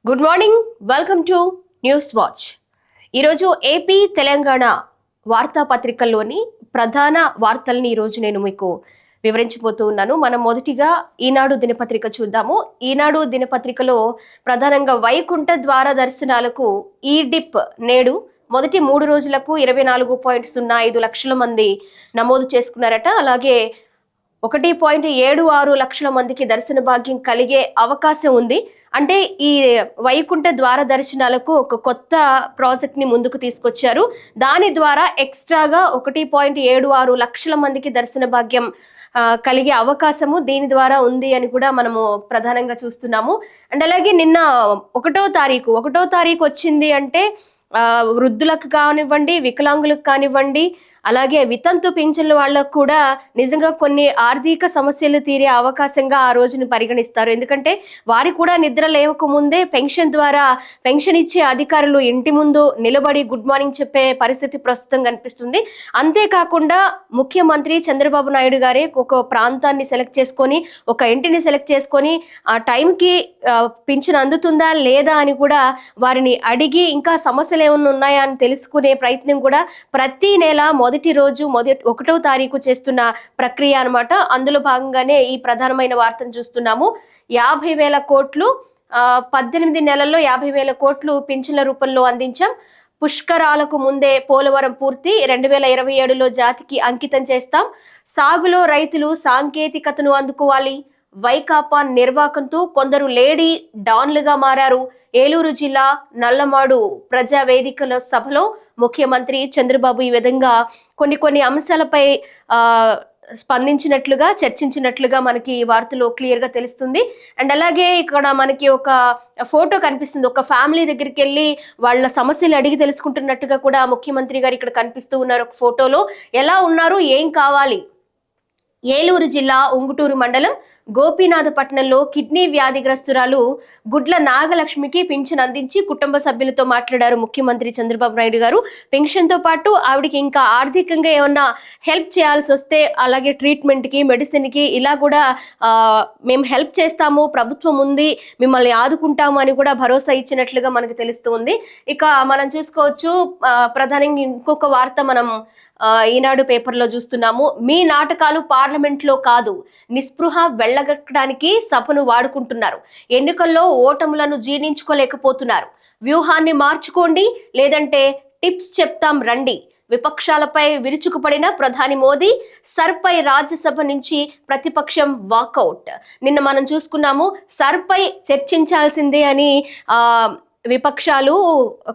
Good morning, welcome to news watch. ఈరోజు AP Telangana వార్తాపత్రికల్లోని ప్రధాన వార్తల్ని ఈరోజు నేను మీకు వివరించబోతూ ఉన్నాను. మనం మొదటిగా ఈనాడు దినపత్రిక చూద్దాము. ఈనాడు దినపత్రికలో ప్రధానంగా వైకుంఠ ద్వార దర్శనాలకు ఈ డిప్ నేడు మొదటి 3 రోజులకు 24.05 లక్షల మంది నమోదు చేసుకున్నారట. అలాగే 1.76 లక్షల మందికి దర్శన భాగ్యం కలిగే అవకాశం ఉంది. అంటే ఈ వైకుంఠ ద్వార దర్శనాలకు ఒక కొత్త ప్రాజెక్ట్ ని ముందుకు తీసుకొచ్చారు. దాని ద్వారా ఎక్స్ట్రాగా 1.76 లక్షల మందికి దర్శన భాగ్యం కలిగే అవకాశము దీని ద్వారా ఉంది అని కూడా మనము ప్రధానంగా చూస్తున్నాము. అండ్ అలాగే నిన్న 1వ తారీఖు వచ్చింది అంటే వృద్ధులకు కానివ్వండి, వికలాంగులకు కానివ్వండి, అలాగే వితంతు పింఛన్ల వాళ్ళకు కూడా నిజంగా కొన్ని ఆర్థిక సమస్యలు తీరే అవకాశంగా ఆ రోజును పరిగణిస్తారు. ఎందుకంటే వారి కూడా నిద్ర లేవక ముందే పెన్షన్ ద్వారా పెన్షన్ ఇచ్చే అధికారులు ఇంటి ముందు నిలబడి గుడ్ మార్నింగ్ చెప్పే పరిస్థితి ప్రస్తుతం కనిపిస్తుంది. అంతేకాకుండా ముఖ్యమంత్రి చంద్రబాబు నాయుడు గారే ఒక ప్రాంతాన్ని సెలెక్ట్ చేసుకొని, ఒక ఇంటిని సెలెక్ట్ చేసుకొని ఆ టైంకి పింఛన్ అందుతుందా లేదా అని కూడా వారిని అడిగి ఇంకా సమస్యలు ఏమన్నా ఉన్నాయా అని తెలుసుకునే ప్రయత్నం కూడా ప్రతి నెల మొదటి రోజు 1వ తారీఖు చేస్తున్న ప్రక్రియ అన్నమాట. అందులో భాగంగానే ఈ ప్రధానమైన వార్తను చూస్తున్నాము. 50,000 కోట్లు 18 నెలల్లో 50,000 కోట్లు పింఛన్ల రూపంలో అందించాం. పుష్కరాలకు ముందే పోలవరం పూర్తి, 2027లో జాతికి అంకితం చేస్తాం. సాగులో రైతులు సాంకేతికతను అందుకోవాలి. వైకాపా నిర్వాకంతో కొందరు లేడీ డాన్లుగా మారారు. ఏలూరు జిల్లా నల్లమాడు ప్రజావేదికల సభలో ముఖ్యమంత్రి చంద్రబాబు ఈ విధంగా కొన్ని అంశాలపై స్పందించినట్లుగా, చర్చించినట్లుగా మనకి ఈ వార్తలో క్లియర్ గా తెలుస్తుంది. అండ్ అలాగే ఇక్కడ మనకి ఒక ఫోటో కనిపిస్తుంది. ఒక ఫ్యామిలీ దగ్గరికి వెళ్ళి వాళ్ళ సమస్యలు అడిగి తెలుసుకుంటున్నట్టుగా కూడా ముఖ్యమంత్రి గారు ఇక్కడ కనిపిస్తూ ఉన్నారు. ఒక ఫోటోలో ఎలా ఉన్నారు, ఏం కావాలి. ఏలూరు జిల్లా ఉంగుటూరు మండలం గోపీనాథపట్నంలో కిడ్నీ వ్యాధిగ్రస్తురాలు గుడ్ల నాగలక్ష్మికి పింఛన్ అందించి కుటుంబ సభ్యులతో మాట్లాడారు ముఖ్యమంత్రి చంద్రబాబు నాయుడు గారు. పెన్షన్ తో పాటు ఆవిడకి ఇంకా ఆర్థికంగా ఏమన్నా హెల్ప్ చేయాల్సి వస్తే, అలాగే ట్రీట్మెంట్ కి, మెడిసిన్ కి ఇలా కూడా మేము హెల్ప్ చేస్తాము, ప్రభుత్వం ఉంది, మిమ్మల్ని ఆదుకుంటాము అని కూడా భరోసా ఇచ్చినట్లుగా మనకు తెలుస్తుంది. ఇక మనం చూసుకోవచ్చు, ప్రధానంగా ఇంకొక వార్త మనం ఈనాడు పేపర్లో చూస్తున్నాము. మీ నాటకాలు పార్లమెంట్ లో కాదు, నిస్పృహ వెళ్ళగట్టడానికి సభను వాడుకుంటున్నారు. ఎన్నికల్లో ఓటములను జీర్ణించుకోలేకపోతున్నారు. వ్యూహాన్ని మార్చుకోండి, లేదంటే టిప్స్ చెప్తాం రండి. విపక్షాలపై విరుచుకుపడిన ప్రధాని మోదీ, సర్పై రాజ్యసభ నుంచి ప్రతిపక్షం వాకౌట్. నిన్న మనం చూసుకున్నాము, సర్పై చర్చించాల్సిందే అని విపక్షాలు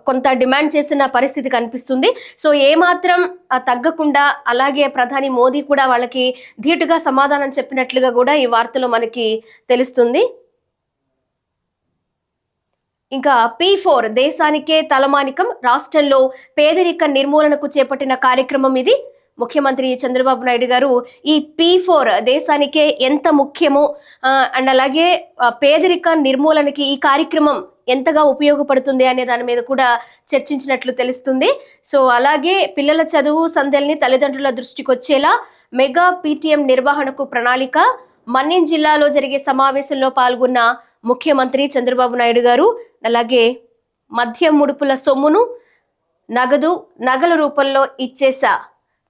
కొంత డిమాండ్ చేసిన పరిస్థితి కనిపిస్తుంది. సో ఏమాత్రం తగ్గకుండా అలాగే ప్రధాని మోదీ కూడా వాళ్ళకి ధీటుగా సమాధానం చెప్పినట్లుగా కూడా ఈ వార్తలో మనకి తెలుస్తుంది. ఇంకా P4 దేశానికే తలమానికం, రాష్ట్రంలో పేదరిక నిర్మూలనకు చేపట్టిన కార్యక్రమం ఇది. ముఖ్యమంత్రి చంద్రబాబు నాయుడు గారు ఈ P4 దేశానికే ఎంత ముఖ్యమో అండ్ అలాగే పేదరిక నిర్మూలనకి ఈ కార్యక్రమం ఎంతగా ఉపయోగపడుతుంది అనే దాని మీద కూడా చర్చించినట్లు తెలుస్తుంది. సో అలాగే పిల్లల చదువు సంధ్యల్ని తల్లిదండ్రుల దృష్టికి వచ్చేలా మెగా PTM నిర్వహణకు ప్రణాళిక. మన్యం జిల్లాలో జరిగే సమావేశంలో పాల్గొన్న ముఖ్యమంత్రి చంద్రబాబు నాయుడు గారు అలాగే మద్యం ముడుపుల సొమ్మును నగల రూపంలో ఇచ్చేసా,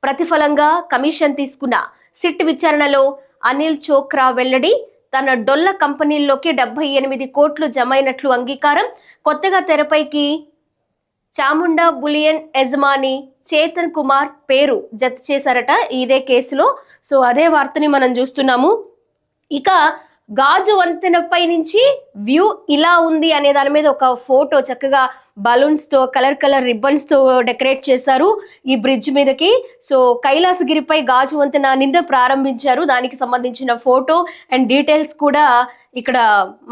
ప్రతిఫలంగా కమిషన్ తీసుకున్న సిట్ విచారణలో అనిల్ చోక్రా వెల్లడి. తన డొల్ల కంపెనీల్లోకి 78 కోట్లు జమైనట్లు అంగీకారం. కొత్తగా తెరపైకి చాముండా బులియన్ యజమాని చేతన్ కుమార్ పేరు జత చేశారట ఇదే కేసులో. సో అదే వార్తని మనం చూస్తున్నాము. ఇక గాజు వంతెనపై నుంచి వ్యూ ఇలా ఉంది అనే దాని మీద ఒక ఫోటో చక్కగా బలూన్స్ తో, కలర్ రిబ్బన్స్ తో డెకరేట్ చేశారు ఈ బ్రిడ్జ్ మీదకి. సో కైలాసగిరిపై గాజు వంతెన నిన్న ప్రారంభించారు. దానికి సంబంధించిన ఫోటో అండ్ డీటెయిల్స్ కూడా ఇక్కడ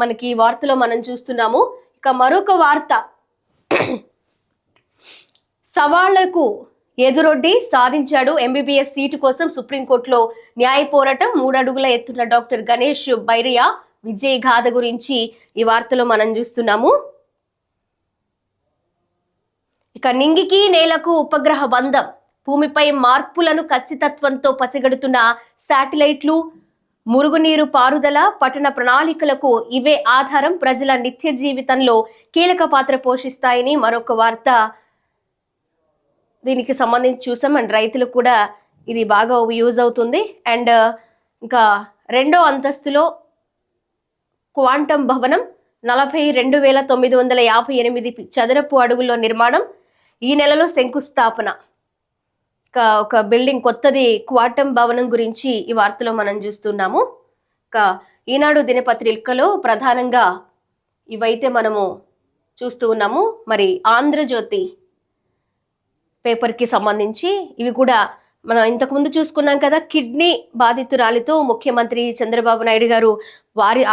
మనకి వార్తలో మనం చూస్తున్నాము. ఇక మరొక వార్త, సవాళ్లకు ఎదురొడ్డి సాధించాడు. MBBS సీటు కోసం సుప్రీంకోర్టులో న్యాయ పోరాటం. 3 అడుగుల ఎత్తున్న డాక్టర్ గణేష్ బైరియా విజయ్ గాథ గురించి ఈ వార్తలో మనం చూస్తున్నాము. ఇక నింగికి నేలకు ఉపగ్రహ బంధం, భూమిపై మార్పులను ఖచ్చితత్వంతో పసిగడుతున్న శాటిలైట్లు, మురుగునీరు పారుదల పట్టణ ప్రణాళికలకు ఇవే ఆధారం, ప్రజల నిత్య జీవితంలో కీలక పాత్ర పోషిస్తాయని మరొక వార్త దీనికి సంబంధించి చూసాం. అండ్ రైతులకు కూడా ఇది బాగా యూజ్ అవుతుంది. అండ్ ఇంకా 2వ అంతస్తులో క్వాంటమ్ భవనం 42,958 చదరపు అడుగుల్లో నిర్మాణం, ఈ నెలలో శంకుస్థాపన. ఒక బిల్డింగ్ కొత్తది క్వాంటమ్ భవనం గురించి ఈ వార్తలో మనం చూస్తున్నాము. ఈనాడు దినపత్రికలో ప్రధానంగా ఇవైతే మనము చూస్తూ ఉన్నాము. మరి ఆంధ్రజ్యోతి పేపర్కి సంబంధించి ఇవి కూడా మనం ఇంతకుముందు చూసుకున్నాం కదా. కిడ్నీ బాధితురాలితో ముఖ్యమంత్రి చంద్రబాబు నాయుడు గారు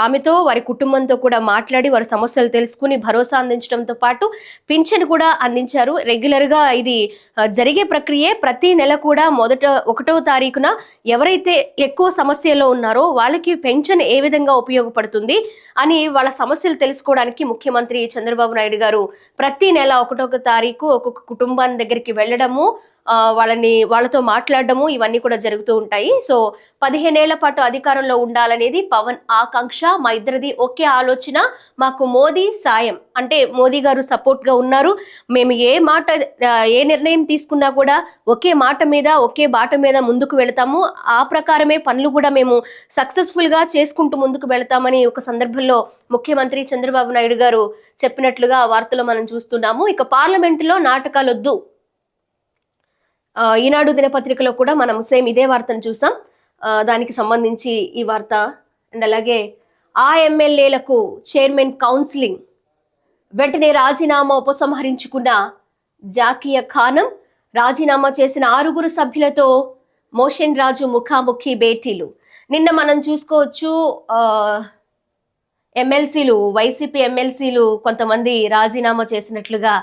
ఆమెతో వారి కుటుంబంతో కూడా మాట్లాడి వారి సమస్యలు తెలుసుకుని భరోసా అందించడంతో పాటు పింఛన్ కూడా అందించారు. రెగ్యులర్గా ఇది జరిగే ప్రక్రియే. ప్రతి నెల కూడా 1వ తారీఖున ఎవరైతే ఎక్కువ సమస్యలో ఉన్నారో వాళ్ళకి పెన్షన్ ఏ విధంగా ఉపయోగపడుతుంది అని వాళ్ళ సమస్యలు తెలుసుకోవడానికి ముఖ్యమంత్రి చంద్రబాబు నాయుడు గారు ప్రతి నెల 1వ తారీఖు ఒక్కొక్క కుటుంబాన్ని దగ్గరికి వెళ్ళడము, వాళ్ళతో మాట్లాడడము ఇవన్నీ కూడా జరుగుతూ ఉంటాయి. సో 15 ఏళ్ల పాటు అధికారంలో ఉండాలనేది పవన్ ఆకాంక్ష. మా ఇద్దరిది ఒకే ఆలోచన, మాకు మోదీ సాయం. అంటే మోదీ గారు సపోర్ట్ గా ఉన్నారు. మేము ఏ నిర్ణయం తీసుకున్నా కూడా ఒకే మాట మీద ఒకే బాట మీద ముందుకు వెళతాము. ఆ ప్రకారమే పనులు కూడా మేము సక్సెస్ఫుల్ గా చేసుకుంటూ ముందుకు వెళతామని ఒక సందర్భంలో ముఖ్యమంత్రి చంద్రబాబు నాయుడు గారు చెప్పినట్లుగా వార్తలో మనం చూస్తున్నాము. ఇక పార్లమెంటులో నాటకాలొద్దు, ఈనాడు దినపత్రికలో కూడా మనం సేమ్ ఇదే వార్తను చూసాం. దానికి సంబంధించి ఈ వార్త. అండ్ అలాగే ఆ ఎమ్మెల్యేలకు చైర్మన్ కౌన్సిలింగ్, వెంటనే రాజీనామా ఉపసంహరించుకున్న జాకియా ఖానం, రాజీనామా చేసిన 6 సభ్యులతో మోషన్ రాజు ముఖాముఖి భేటీలు. నిన్న మనం చూసుకోవచ్చు, ఎమ్మెల్సీలు, వైసీపీ ఎమ్మెల్సీలు కొంతమంది రాజీనామా చేసినట్లుగా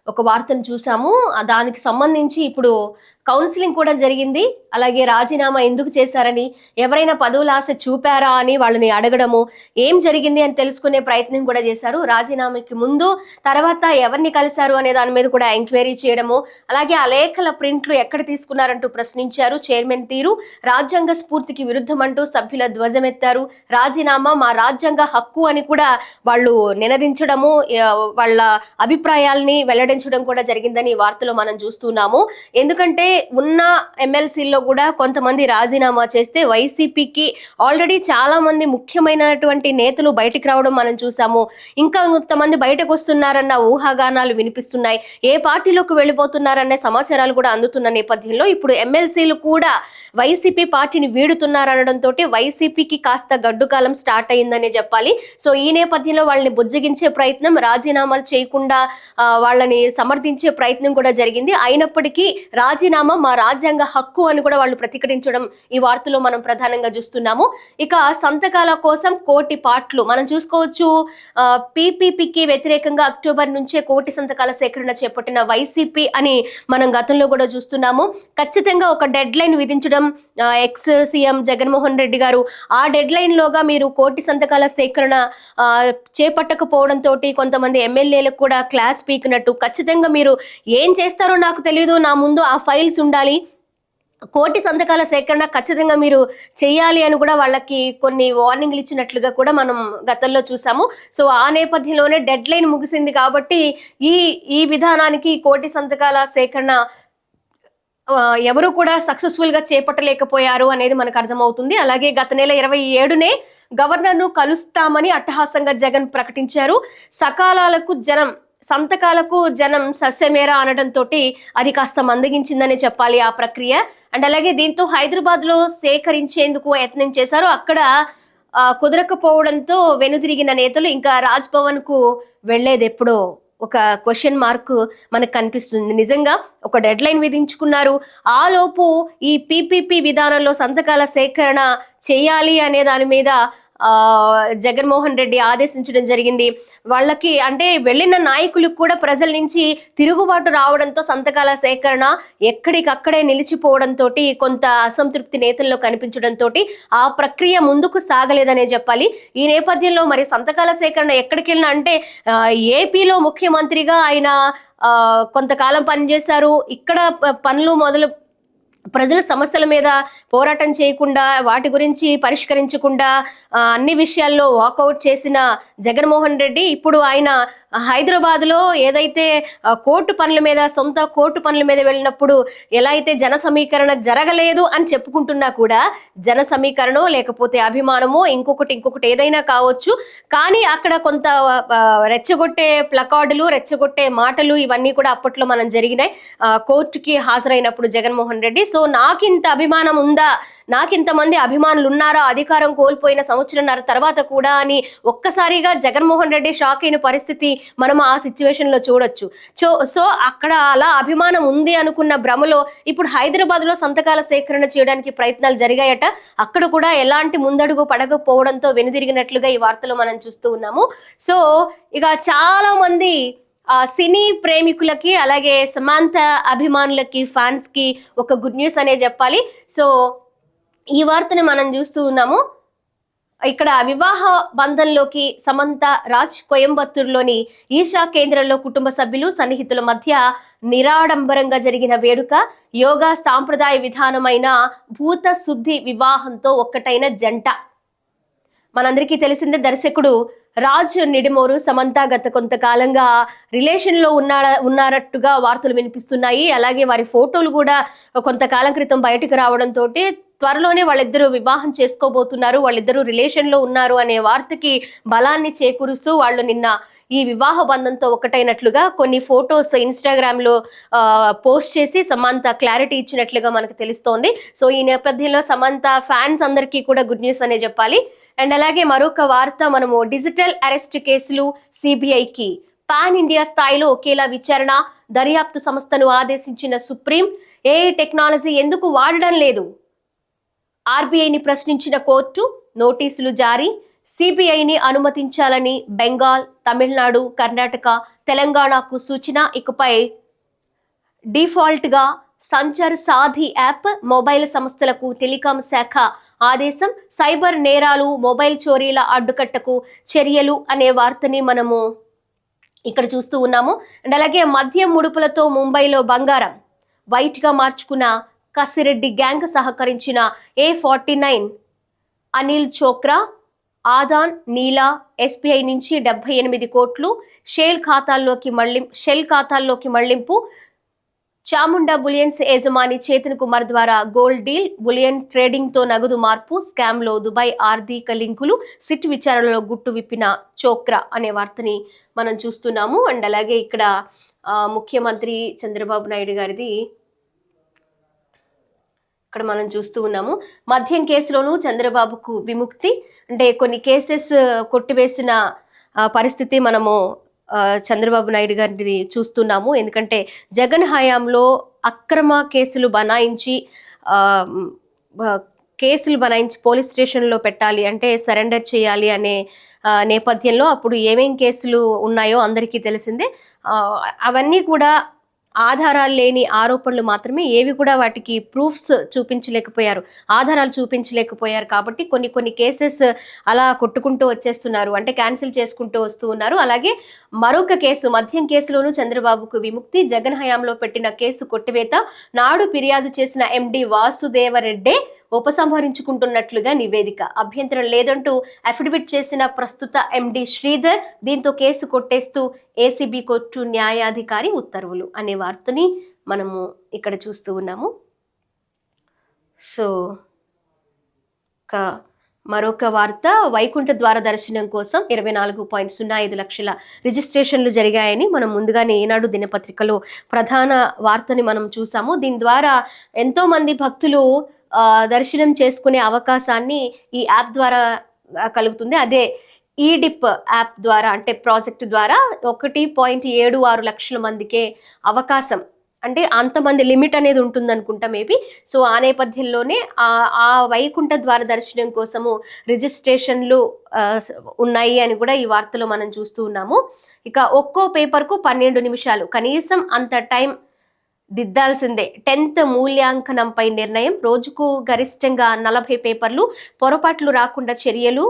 ఒక వార్తను చూసాము. దానికి సంబంధించి ఇప్పుడు కౌన్సిలింగ్ కూడా జరిగింది. అలాగే రాజీనామా ఎందుకు చేశారని, ఎవరైనా పదవుల ఆశ చూపారా అని వాళ్ళని అడగడము, ఏం జరిగింది అని తెలుసుకునే ప్రయత్నం కూడా చేశారు. రాజీనామాకి ముందు తర్వాత ఎవరిని కలిశారు అనే దాని మీద కూడా ఎంక్వైరీ చేయడము, అలాగే ఆ లేఖల ప్రింట్లు ఎక్కడ తీసుకున్నారంటూ ప్రశ్నించారు. చైర్మన్ తీరు రాజ్యాంగ స్ఫూర్తికి విరుద్ధమంటూ సభ్యుల ధ్వజమెత్తారు. రాజీనామా మా రాజ్యాంగ హక్కు అని కూడా వాళ్ళు నినదించడము, వాళ్ళ అభిప్రాయాల్ని వెల్లడించడం కూడా జరిగిందని వార్తలో మనం చూస్తున్నాము. ఎందుకంటే ఉన్న ఎమ్మెల్సీల్లో కూడా కొంతమంది రాజీనామా చేస్తే వైసీపీకి ఆల్రెడీ చాలా మంది ముఖ్యమైనటువంటి నేతలు బయటికి రావడం మనం చూసాము. ఇంకా కొంతమంది బయటకు వస్తున్నారన్న ఊహాగానాలు వినిపిస్తున్నాయి. ఏ పార్టీలోకి వెళ్ళిపోతున్నారనే సమాచారాలు కూడా అందుతున్న నేపథ్యంలో ఇప్పుడు ఎమ్మెల్సీలు కూడా వైసీపీ పార్టీని వీడుతున్నారనడంతో వైసీపీకి కాస్త గడ్డుకాలం స్టార్ట్ అయిందనే చెప్పాలి. సో ఈ నేపథ్యంలో వాళ్ళని బుజ్జగించే ప్రయత్నం, రాజీనామాలు చేయకుండా వాళ్ళని సమర్థించే ప్రయత్నం కూడా జరిగింది. అయినప్పటికీ రాజీనామా మా రాజ్యాంగ హక్కు అని కూడా వాళ్ళు ప్రతిఘటించడం ఈ వార్తలో మనం ప్రధానంగా చూస్తున్నాము. ఇక సంతకాల కోసం 1 కోటి పాటలు మనం చూసుకోవచ్చు. పీపీపీకి వ్యతిరేకంగా అక్టోబర్ నుంచే 1 కోటి సంతకాల సేకరణ చేపట్టిన వైసీపీ అని మనం గతంలో కూడా చూస్తున్నాము. ఖచ్చితంగా ఒక డెడ్ లైన్ విధించడం ఎక్స్ సీఎం జగన్మోహన్ రెడ్డి గారు, ఆ డెడ్ లైన్ లోగా మీరు 1 కోటి సంతకాల సేకరణ చేపట్టకపోవడంతో కొంతమంది ఎమ్మెల్యేలకు కూడా క్లాస్ పీకినట్టు, ఖచ్చితంగా మీరు ఏం చేస్తారో నాకు తెలియదు, నా ముందు ఆ ఫైల్స్ ఉండాలి, 1 కోటి సంతకాల సేకరణ ఖచ్చితంగా మీరు చేయాలి అని కూడా వాళ్ళకి కొన్ని వార్నింగ్లు ఇచ్చినట్లుగా కూడా మనం గతంలో చూసాము. సో ఆ నేపథ్యంలోనే డెడ్ లైన్ ముగిసింది కాబట్టి ఈ విధానానికి 1 కోటి సంతకాల సేకరణ ఎవరు కూడా సక్సెస్ఫుల్ గా చేపట్టలేకపోయారు అనేది మనకు అర్థమవుతుంది. అలాగే గత నెల 27నే గవర్నర్ను కలుస్తామని అట్టహాసంగా జగన్ ప్రకటించారు. సంతకాలకు జనం సస్యమేర అనడంతో అది కాస్త మందగించిందనే చెప్పాలి ఆ ప్రక్రియ. అండ్ అలాగే దీంతో హైదరాబాద్ లో సేకరించేందుకు యత్నం చేశారు. అక్కడ కుదరకపోవడంతో వెనుదిరిగిన నేతలు ఇంకా రాజ్ భవన్ కు వెళ్లేది ఎప్పుడో ఒక క్వశ్చన్ మార్క్ మనకు కనిపిస్తుంది. నిజంగా ఒక డెడ్ లైన్ విధించుకున్నారు, ఆ లోపు ఈ పీపీపీ విధానంలో సంతకాల సేకరణ చేయాలి అనే దాని మీద జగన్మోహన్ రెడ్డి ఆదేశించడం జరిగింది. వాళ్ళకి అంటే వెళ్ళిన నాయకులకు కూడా ప్రజల నుంచి తిరుగుబాటు రావడంతో సంతకాల సేకరణ ఎక్కడికక్కడే నిలిచిపోవడంతో కొంత అసంతృప్తి నేతల్లో కనిపించడంతో ఆ ప్రక్రియ ముందుకు సాగలేదనే చెప్పాలి. ఈ నేపథ్యంలో మరి సంతకాల సేకరణ ఎక్కడికి వెళ్ళినా అంటే ఏపీలో ముఖ్యమంత్రిగా ఆయన కొంతకాలం పనిచేశారు. ఇక్కడ పనులు ప్రజల సమస్యల మీద పోరాటం చేయకుండా వాటి గురించి పరిష్కరించకుండా అన్ని విషయాల్లో వాకౌట్ చేసిన జగన్మోహన్ రెడ్డి ఇప్పుడు ఆయన హైదరాబాద్లో ఏదైతే కోర్టు పనుల మీద సొంత కోర్టు పనుల మీద వెళ్ళినప్పుడు ఎలా అయితే జన సమీకరణ జరగలేదు అని చెప్పుకుంటున్నా కూడా జన సమీకరణ లేకపోతే అభిమానమో ఇంకొకటి ఏదైనా కావచ్చు, కానీ అక్కడ కొంత రెచ్చగొట్టే ప్లకార్డులు రెచ్చగొట్టే మాటలు ఇవన్నీ కూడా అప్పట్లో మనం జరిగినాయి కోర్టుకి హాజరైనప్పుడు జగన్మోహన్ రెడ్డి. సో నాకింత అభిమానం ఉందా, నాకింతమంది అభిమానులు ఉన్నారా అధికారం కోల్పోయిన సంవత్సరంన్నర తర్వాత కూడా అని ఒక్కసారిగా జగన్మోహన్ రెడ్డి షాక్ అయిన పరిస్థితి మనం ఆ సిచ్యువేషన్ లో చూడొచ్చు. సో అక్కడ అలా అభిమానం ఉంది అనుకున్న భ్రమలో ఇప్పుడు హైదరాబాద్ లో సంతకాల సేకరణ చేయడానికి ప్రయత్నాలు జరిగాయట. అక్కడ కూడా ఎలాంటి ముందడుగు పడకపోవడంతో వెనుదిరిగినట్లుగా ఈ వార్తలో మనం చూస్తూ ఉన్నాము. సో ఇక చాలా మంది సినీ ప్రేమికులకి అలాగే సమాంత అభిమానులకి ఫ్యాన్స్ కి ఒక గుడ్ న్యూస్ అనే చెప్పాలి. సో ఈ వార్తని మనం చూస్తూ ఉన్నాము. ఇక్కడ వివాహ బంధంలోకి సమంత రాజ్ కోయంబత్తూరులోని ఈషా కేంద్రంలో కుటుంబ సభ్యులు సన్నిహితుల మధ్య నిరాడంబరంగా జరిగిన వేడుక యోగా సాంప్రదాయ విధానమైన భూత శుద్ధి వివాహంతో ఒక్కటైన జంట. మనందరికీ తెలిసిందే దర్శకుడు రాజ్ నిడిమోరు సమంత గత కొంతకాలంగా రిలేషన్ లో ఉన్నారట్టుగా వార్తలు వినిపిస్తున్నాయి. అలాగే వారి ఫోటోలు కూడా కొంతకాలం క్రితం బయటకు రావడంతో త్వరలోనే వాళ్ళిద్దరూ వివాహం చేసుకోబోతున్నారు, వాళ్ళిద్దరూ రిలేషన్ లో ఉన్నారు అనే వార్తకి బలాన్ని చేకూరుస్తూ వాళ్ళు నిన్న ఈ వివాహ బంధంతో ఒకటైనట్లుగా కొన్ని ఫొటోస్ ఇన్స్టాగ్రామ్ లో పోస్ట్ చేసి సమంత క్లారిటీ ఇచ్చినట్లుగా మనకు తెలుస్తోంది. సో ఈ నేపథ్యంలో సమంత ఫ్యాన్స్ అందరికీ కూడా గుడ్ న్యూస్ అనే చెప్పాలి. అండ్ అలాగే మరొక వార్త, మనము డిజిటల్ అరెస్ట్ కేసులు సిబిఐకి పాన్ ఇండియా స్థాయిలో ఒకేలా విచారణ దర్యాప్తు సంస్థను ఆదేశించిన సుప్రీం. ఏఐ టెక్నాలజీ ఎందుకు వాడడం లేదు, ఆర్బీఐని ప్రశ్నించిన కోర్టు నోటీసులు జారీ. సిబిఐని అనుమతించాలని బెంగాల్, తమిళనాడు, కర్ణాటక, తెలంగాణకు సూచన. ఇకపై డిఫాల్ట్ గా సంచార్ సాధి యాప్ మొబైల్ సంస్థలకు టెలికాం శాఖ ఆదేశం. సైబర్ నేరాలు, మొబైల్ చోరీల అడ్డుకట్టకు చర్యలు అనే వార్తని మనము ఇక్కడ చూస్తూ ఉన్నాము. అండ్ అలాగే మద్యం ముడుపులతో ముంబైలో బంగారం వైట్ గా మార్చుకున్న కసిరెడ్డి గ్యాంగ్ సహకరించిన A49 అనిల్ చోక్రా, ఆదాన్, నీలా ఎస్బీఐ నుంచి 78 కోట్లు షెల్ ఖాతాల్లోకి మళ్లింపు. చాముండా బులియన్స్ యజమాని చేతన్ కుమార్ ద్వారా గోల్డ్ డీల్, బులియన్ ట్రేడింగ్ తో నగదు మార్పు, స్కామ్ లో దుబాయ్ ఆర్థిక లింకులు, సిట్ విచారణలో గుట్టు విప్పిన చోక్రా అనే వార్తని మనం చూస్తున్నాము. అండ్ అలాగే ఇక్కడ ముఖ్యమంత్రి చంద్రబాబు నాయుడు గారిది ఇక్కడ మనం చూస్తూ ఉన్నాము. మద్యం కేసులోనూ చంద్రబాబుకు విముక్తి, అంటే కొన్ని కేసెస్ కొట్టివేసిన పరిస్థితి మనము చంద్రబాబు నాయుడు గారిని చూస్తున్నాము. ఎందుకంటే జగన్ హయాంలో అక్రమ కేసులు బనాయించి పోలీస్ స్టేషన్లో పెట్టాలి అంటే సరెండర్ చేయాలి అనే నేపథ్యంలో అప్పుడు ఏమేం కేసులు ఉన్నాయో అందరికీ తెలిసిందే. అవన్నీ కూడా ఆధారాలు లేని ఆరోపణలు మాత్రమే, ఏవి కూడా వాటికి ప్రూఫ్స్ చూపించలేకపోయారు, ఆధారాలు చూపించలేకపోయారు. కాబట్టి కొన్ని కేసెస్ అలా కొట్టుకుంటూ వచ్చేస్తున్నారు, అంటే క్యాన్సిల్ చేసుకుంటూ వస్తూ ఉన్నారు. అలాగే మరొక కేసు మద్యం కేసులోనూ చంద్రబాబుకు విముక్తి. జగన్ హయాంలో పెట్టిన కేసు కొట్టివేత. నాడు ఫిర్యాదు చేసిన ఎండి వాసుదేవరెడ్డే ఉపసంహరించుకుంటున్నట్లుగా నివేదిక. అభ్యంతరం లేదంటూ అఫిడవిట్ చేసిన ప్రస్తుత ఎండి శ్రీధర్. దీంతో కేసు కొట్టేస్తూ ఏసీబీ కోర్టు న్యాయాధికారి ఉత్తర్వులు అనే వార్తని మనము ఇక్కడ చూస్తూ ఉన్నాము. సో మరొక వార్త, వైకుంఠ ద్వార దర్శనం కోసం 24.05 లక్షల రిజిస్ట్రేషన్లు జరిగాయని మనం ముందుగానే ఈనాడు దినపత్రికలో ప్రధాన వార్తని మనం చూసాము. దీని ద్వారా ఎంతో మంది భక్తులు దర్శనం చేసుకునే అవకాశాన్ని ఈ యాప్ ద్వారా కలుగుతుంది. అదే ఈడిప్ యాప్ ద్వారా, అంటే ప్రాజెక్ట్ ద్వారా 1.76 లక్షల మందికే అవకాశం, అంటే అంతమంది లిమిట్ అనేది ఉంటుంది అనుకుంటా మేబీ. సో ఆ నేపథ్యంలోనే ఆ వైకుంఠ ద్వార దర్శనం కోసము రిజిస్ట్రేషన్లు ఉన్నాయి అని కూడా ఈ వార్తలో మనం చూస్తూ ఉన్నాము. ఇక ఒక్కో పేపర్కు 12 నిమిషాలు, కనీసం అంత టైం దిద్దాల్సిందే. 10th మూల్యాంకనంపై నిర్ణయం. రోజుకు గరిష్టంగా 40 పేపర్లు, పొరపాట్లు రాకుండా చర్యలు.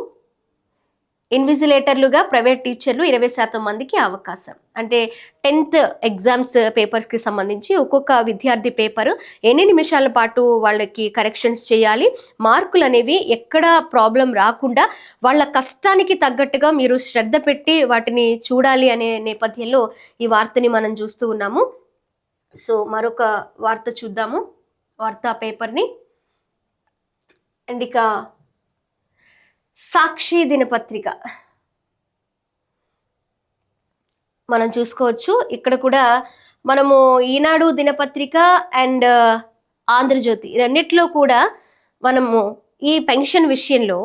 ఇన్విజిలేటర్లుగా ప్రైవేట్ టీచర్లు 20% మందికి అవకాశం. అంటే 10th ఎగ్జామ్స్ పేపర్స్కి సంబంధించి ఒక్కొక్క విద్యార్థి పేపర్ ఎన్ని నిమిషాల పాటు వాళ్ళకి కరెక్షన్స్ చేయాలి, మార్కులు అనేవి ఎక్కడ ప్రాబ్లం రాకుండా వాళ్ళ కష్టానికి తగ్గట్టుగా మీరు శ్రద్ధ పెట్టి వాటిని చూడాలి అనే నేపథ్యంలో ఈ వార్తని మనం చూస్తూ ఉన్నాము. సో మరొక వార్త చూద్దాము, వార్తా పేపర్ని. అండ్ ఇక సాక్షి దినపత్రిక మనం చూసుకోవచ్చు. ఇక్కడ కూడా మనము ఈనాడు దినపత్రిక అండ్ ఆంధ్రజ్యోతి రెండిట్లో కూడా మనము ఈ పెన్షన్ విషయంలో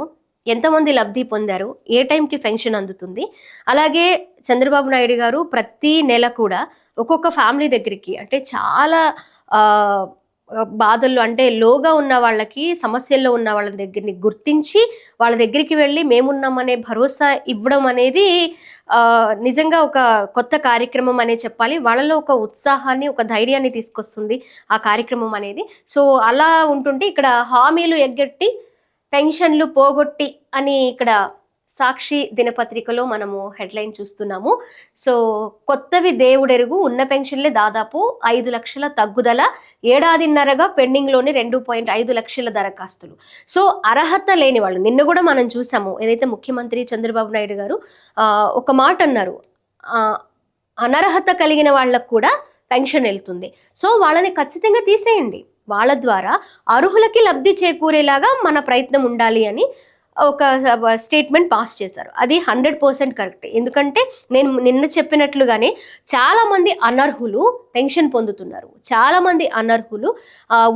ఎంతమంది లబ్ధి పొందారు, ఏ టైంకి పెన్షన్ అందుతుంది, అలాగే చంద్రబాబు నాయుడు గారు ప్రతి నెల కూడా ఒక్కొక్క ఫ్యామిలీ దగ్గరికి, అంటే చాలా బాధల్లో అంటే లోగా ఉన్న వాళ్ళకి, సమస్యల్లో ఉన్న వాళ్ళ దగ్గరని గుర్తించి వాళ్ళ దగ్గరికి వెళ్ళి మేమున్నామనే భరోసా ఇవ్వడం అనేది నిజంగా ఒక కొత్త కార్యక్రమం అనే చెప్పాలి. వాళ్ళలో ఒక ఉత్సాహాన్ని, ఒక ధైర్యాన్ని తీసుకొస్తుంది ఆ కార్యక్రమం అనేది. సో అలా ఉంటుంటే ఇక్కడ హామీలు ఎగ్గొట్టి పెన్షన్లు పోగొట్టి అని ఇక్కడ సాక్షి దినపత్రికలో మనము హెడ్లైన్ చూస్తున్నాము. సో కొత్తవి దేవుడెరుగు, ఉన్న పెన్షన్లే దాదాపు 5 లక్షల తగ్గుదల, ఏడాదిన్నరగా పెండింగ్లోని 2.5 లక్షల దరఖాస్తులు. సో అర్హత లేని వాళ్ళు, నిన్న కూడా మనం చూసాము, ఏదైతే ముఖ్యమంత్రి చంద్రబాబు నాయుడు గారు ఒక మాట అన్నారు, అనర్హత కలిగిన వాళ్ళకు కూడా పెన్షన్ వెళ్తుంది, సో వాళ్ళని ఖచ్చితంగా తీసేయండి, వాళ్ళ ద్వారా అర్హులకి లబ్ధి చేకూరేలాగా మన ప్రయత్నం ఉండాలి అని ఒక స్టేట్మెంట్ పాస్ చేశారు. అది 100% కరెక్ట్. ఎందుకంటే నేను నిన్న చెప్పినట్లుగానే చాలామంది అనర్హులు పెన్షన్ పొందుతున్నారు, చాలామంది అనర్హులు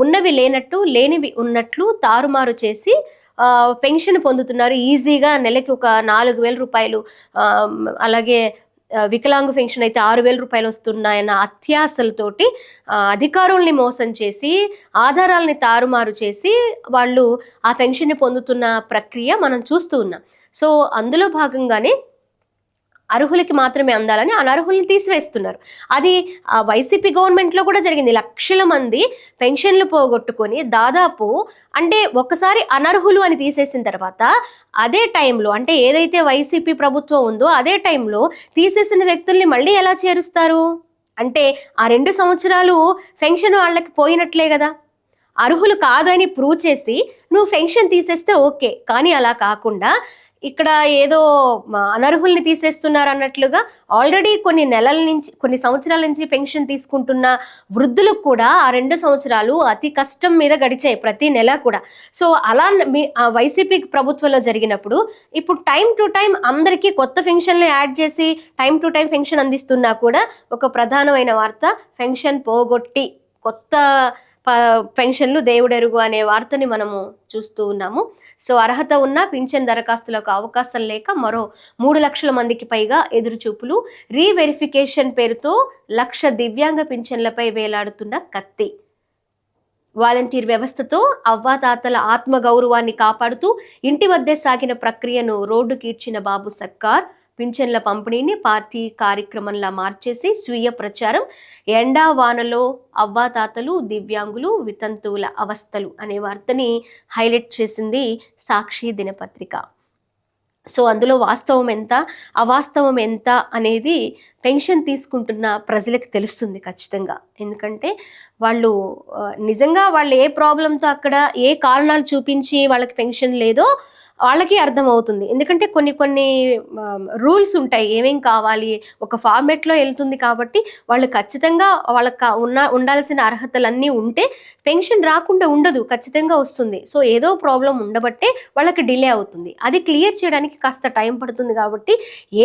ఉన్నవి లేనట్టు, లేనివి ఉన్నట్లు తారుమారు చేసి పెన్షన్ పొందుతున్నారు. ఈజీగా నెలకి ఒక 4,000 రూపాయలు, అలాగే వికలాంగ పెన్షన్ అయితే 6,000 రూపాయలు వస్తున్నాయన్న అత్యాశలతోటి అధికారుల్ని మోసం చేసి, ఆధారాలని తారుమారు చేసి వాళ్ళు ఆ పెన్షన్ని పొందుతున్న ప్రక్రియ మనం చూస్తూ ఉన్నాం. సో అందులో భాగంగానే అర్హులకి మాత్రమే అందాలని అనర్హుల్ని తీసివేస్తున్నారు. అది వైసీపీ గవర్నమెంట్లో కూడా జరిగింది. లక్షల మంది పెన్షన్లు పోగొట్టుకొని దాదాపు, అంటే ఒక్కసారి అనర్హులు అని తీసేసిన తర్వాత అదే టైంలో, అంటే ఏదైతే వైసీపీ ప్రభుత్వం ఉందో అదే టైంలో తీసేసిన వ్యక్తుల్ని మళ్ళీ ఎలా చేరుస్తారు? అంటే ఆ 2 సంవత్సరాలు పెన్షన్ వాళ్ళకి పోయినట్లే కదా. అర్హులు కాదని ప్రూవ్ చేసి నువ్వు పెన్షన్ తీసేస్తే ఓకే, కానీ అలా కాకుండా ఇక్కడ ఏదో అనర్హుల్ని తీసేస్తున్నారు అన్నట్లుగా ఆల్రెడీ కొన్ని నెలల నుంచి, కొన్ని సంవత్సరాల నుంచి పెన్షన్ తీసుకుంటున్న వృద్ధులకు కూడా ఆ 2 సంవత్సరాలు అతి కష్టం మీద గడిచాయి ప్రతి నెల కూడా. సో అలా వైసీపీ ప్రభుత్వంలో జరిగినప్పుడు ఇప్పుడు టైం టు టైం అందరికీ కొత్త పెన్షన్లు యాడ్ చేసి టైం టు టైం పెన్షన్ అందిస్తున్నా కూడా ఒక ప్రధానమైన వార్త, పెన్షన్ పోగొట్టి కొత్త పెన్షన్లు దేవుడెరుగు అనే వార్తని మనము చూస్తూ ఉన్నాము. సో అర్హత ఉన్న పింఛన్ దరఖాస్తులకు అవకాశం లేక మరో 3 లక్షల మందికి పైగా ఎదురుచూపులు, రీవెరిఫికేషన్ పేరుతో 1,00,000 దివ్యాంగ పింఛన్లపై వేలాడుతున్న కత్తి. వాలంటీర్ వ్యవస్థతో అవ్వాతాతల ఆత్మగౌరవాన్ని కాపాడుతూ ఇంటి వద్దే సాగిన ప్రక్రియను రోడ్డుకీడ్చిన బాబు సర్కార్ పింఛన్ల పంపిణీని పార్టీ కార్యక్రమంలా మార్చేసి స్వీయ ప్రచారం, ఎండా వానలో అవ్వాతాతలు, దివ్యాంగులు, వితంతువుల అవస్థలు అనే వార్తని హైలైట్ చేసింది సాక్షి దినపత్రిక. సో అందులో వాస్తవం ఎంత, అవాస్తవం ఎంత అనేది పెన్షన్ తీసుకుంటున్న ప్రజలకు తెలుస్తుంది ఖచ్చితంగా. ఎందుకంటే వాళ్ళు నిజంగా వాళ్ళు ఏ ప్రాబ్లంతో అక్కడ ఏ కారణాలు చూపించి వాళ్ళకి పెన్షన్ లేదో వాళ్ళకి అర్థమవుతుంది. ఎందుకంటే కొన్ని రూల్స్ ఉంటాయి, ఏమేం కావాలి, ఒక ఫార్మెట్లో వెళ్తుంది కాబట్టి వాళ్ళు ఖచ్చితంగా వాళ్ళకి ఉండాల్సిన అర్హతలన్నీ ఉంటే పెన్షన్ రాకుండా ఉండదు, ఖచ్చితంగా వస్తుంది. సో ఏదో ప్రాబ్లం ఉండబట్టే వాళ్ళకి డిలే అవుతుంది. అది క్లియర్ చేయడానికి కాస్త టైం పడుతుంది. కాబట్టి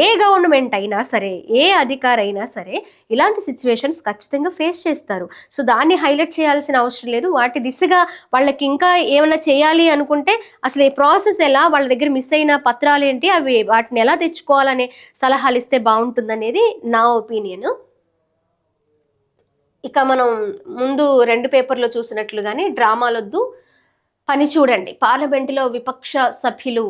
ఏ గవర్నమెంట్ అయినా సరే, ఏ అధికారి అయినా సరే ఇలాంటి సిచ్యువేషన్స్ ఖచ్చితంగా ఫేస్ చేస్తారు. సో దాన్ని హైలైట్ చేయాల్సిన అవసరం లేదు. వాటి దిశగా వాళ్ళకి ఇంకా ఏమైనా చేయాలి అనుకుంటే అసలు ఈ ప్రాసెస్ ఎలా, వాళ్ళ దగ్గర మిస్ అయిన పత్రాలు ఏంటి, అవి వాటిని ఎలా తెచ్చుకోవాలనే సలహాలు ఇస్తే బాగుంటుందనేది నా ఒపీనియన్. ఇక మనం ముందు 2 పేపర్లో చూసినట్లుగానే డ్రామాలొద్దు, పని చూడండి. పార్లమెంటులో విపక్ష సభ్యులు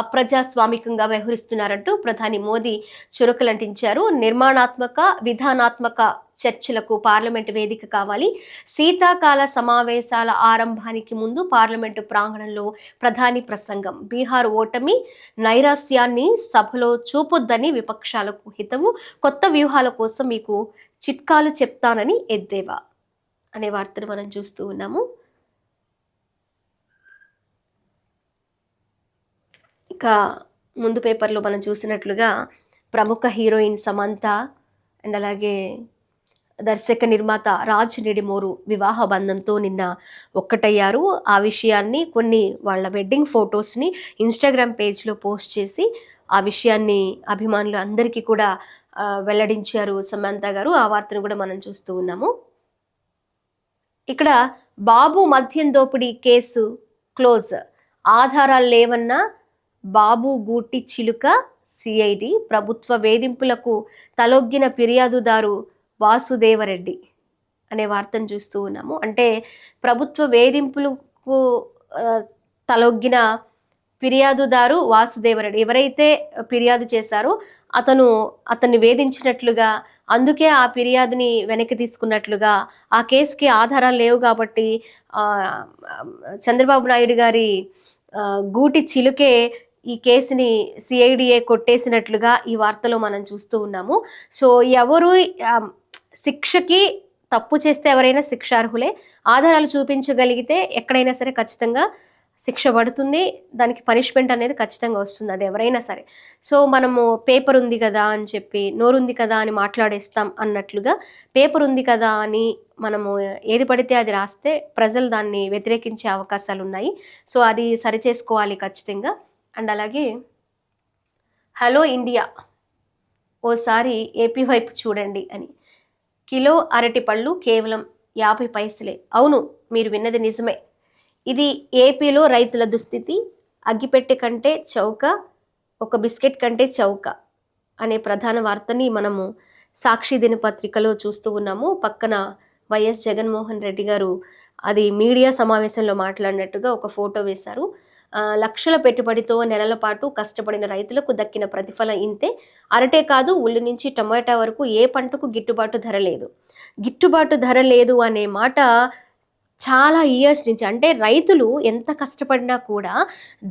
అప్రజాస్వామికంగా వ్యవహరిస్తున్నారంటూ ప్రధాని మోదీ చురకలంటించారు. నిర్మాణాత్మక, విధానాత్మక చర్చలకు పార్లమెంటు వేదిక కావాలి. శీతాకాల సమావేశాల ఆరంభానికి ముందు పార్లమెంటు ప్రాంగణంలో ప్రధాని ప్రసంగం. బీహార్ ఓటమి నైరాస్యాన్ని సభలో చూపొద్దని విపక్షాలకు హితవు. కొత్త వ్యూహాల కోసం మీకు చిట్కాలు చెప్తానని ఎద్దేవా అనే వార్తను మనం చూస్తూ ఉన్నాము. ఇక ముందు పేపర్లో మనం చూసినట్లుగా ప్రముఖ హీరోయిన్ సమంత అండ్ అలాగే దర్శక నిర్మాత రాజ్ నిడిమోరు వివాహ బంధంతో నిన్న ఒక్కటయ్యారు. ఆ విషయాన్ని కొన్ని వాళ్ళ వెడ్డింగ్ ఫొటోస్ని ఇన్స్టాగ్రామ్ పేజ్లో పోస్ట్ చేసి ఆ విషయాన్ని అభిమానులు అందరికీ కూడా వెల్లడించారు సమంత గారు. ఆ వార్తను కూడా మనం చూస్తూ ఉన్నాము. ఇక్కడ బాబు మద్యం దోపిడీ కేసు క్లోజ్, ఆధారాలు లేవన్నా బాబు గూటి చిలుక సిఐడి, ప్రభుత్వ వేధింపులకు తలొగ్గిన ఫిర్యాదుదారు వాసుదేవరెడ్డి అనే వార్తను చూస్తూ ఉన్నాము. అంటే ప్రభుత్వ వేధింపులకు తలొగ్గిన ఫిర్యాదుదారు వాసుదేవరెడ్డి ఎవరైతే ఫిర్యాదు చేశారో అతన్ని వేధించినట్లుగా, అందుకే ఆ ఫిర్యాదుని వెనక్కి తీసుకున్నట్లుగా, ఆ కేసుకి ఆధారాలు లేవు కాబట్టి చంద్రబాబు నాయుడు గారి గూటి చిలుకే ఈ కేసుని సిఐడిఏ కొట్టేసినట్లుగా ఈ వార్తలో మనం చూస్తూ ఉన్నాము. సో ఎవరు శిక్షకి తప్పు చేస్తే ఎవరైనా శిక్షార్హులే, ఆధారాలు చూపించగలిగితే ఎక్కడైనా సరే ఖచ్చితంగా శిక్ష పడుతుంది, దానికి పనిష్మెంట్ అనేది ఖచ్చితంగా వస్తుంది, అది ఎవరైనా సరే. సో మనము పేపర్ ఉంది కదా అని చెప్పి, నోరుంది కదా అని మాట్లాడేస్తాం అన్నట్లుగా, పేపర్ ఉంది కదా అని మనము ఏది పడితే అది రాస్తే ప్రజలు దాన్ని వ్యతిరేకించే అవకాశాలు ఉన్నాయి. సో అది సరిచేసుకోవాలి ఖచ్చితంగా. అండ్ అలాగే హలో ఇండియా ఓసారి ఏపీ వైపు చూడండి అని, కిలో అరటిపళ్ళు కేవలం 50 పైసలే. అవును, మీరు విన్నది నిజమే. ఇది ఏపీలో రైతుల దుస్థితి. అగ్గిపెట్టె కంటే చౌక, ఒక బిస్కెట్ కంటే చౌక అనే ప్రధాన వార్తని మనము సాక్షి దినపత్రికలో చూస్తూ ఉన్నాము. పక్కన వైఎస్ జగన్మోహన్ రెడ్డి గారు అది మీడియా సమావేశంలో మాట్లాడినట్టుగా ఒక ఫోటో వేశారు. లక్షల పెట్టుబడితో నెలల పాటు కష్టపడిన రైతులకు దక్కిన ప్రతిఫలం ఇంతే. అరటే కాదు, ఉల్లి నుంచి టమాటా వరకు ఏ పంటకు గిట్టుబాటు ధర లేదు. గిట్టుబాటు ధర లేదు అనే మాట చాలా ఇయర్స్ నుంచి, అంటే రైతులు ఎంత కష్టపడినా కూడా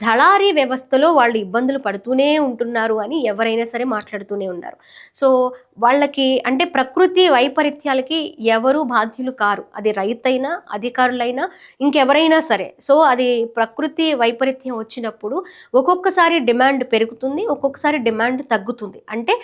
దళారీ వ్యవస్థలో వాళ్ళు ఇబ్బందులు పడుతూనే ఉంటున్నారు అని ఎవరైనా సరే మాట్లాడుతూనే ఉన్నారు. సో వాళ్ళకి అంటే ప్రకృతి వైపరీత్యాలకి ఎవరు బాధ్యులు కారు, అది రైతైనా అధికారులైనా ఇంకెవరైనా సరే. సో అది ప్రకృతి వైపరీత్యం వచ్చినప్పుడు ఒక్కొక్కసారి డిమాండ్ పెరుగుతుంది, ఒక్కొక్కసారి డిమాండ్ తగ్గుతుంది. అంటే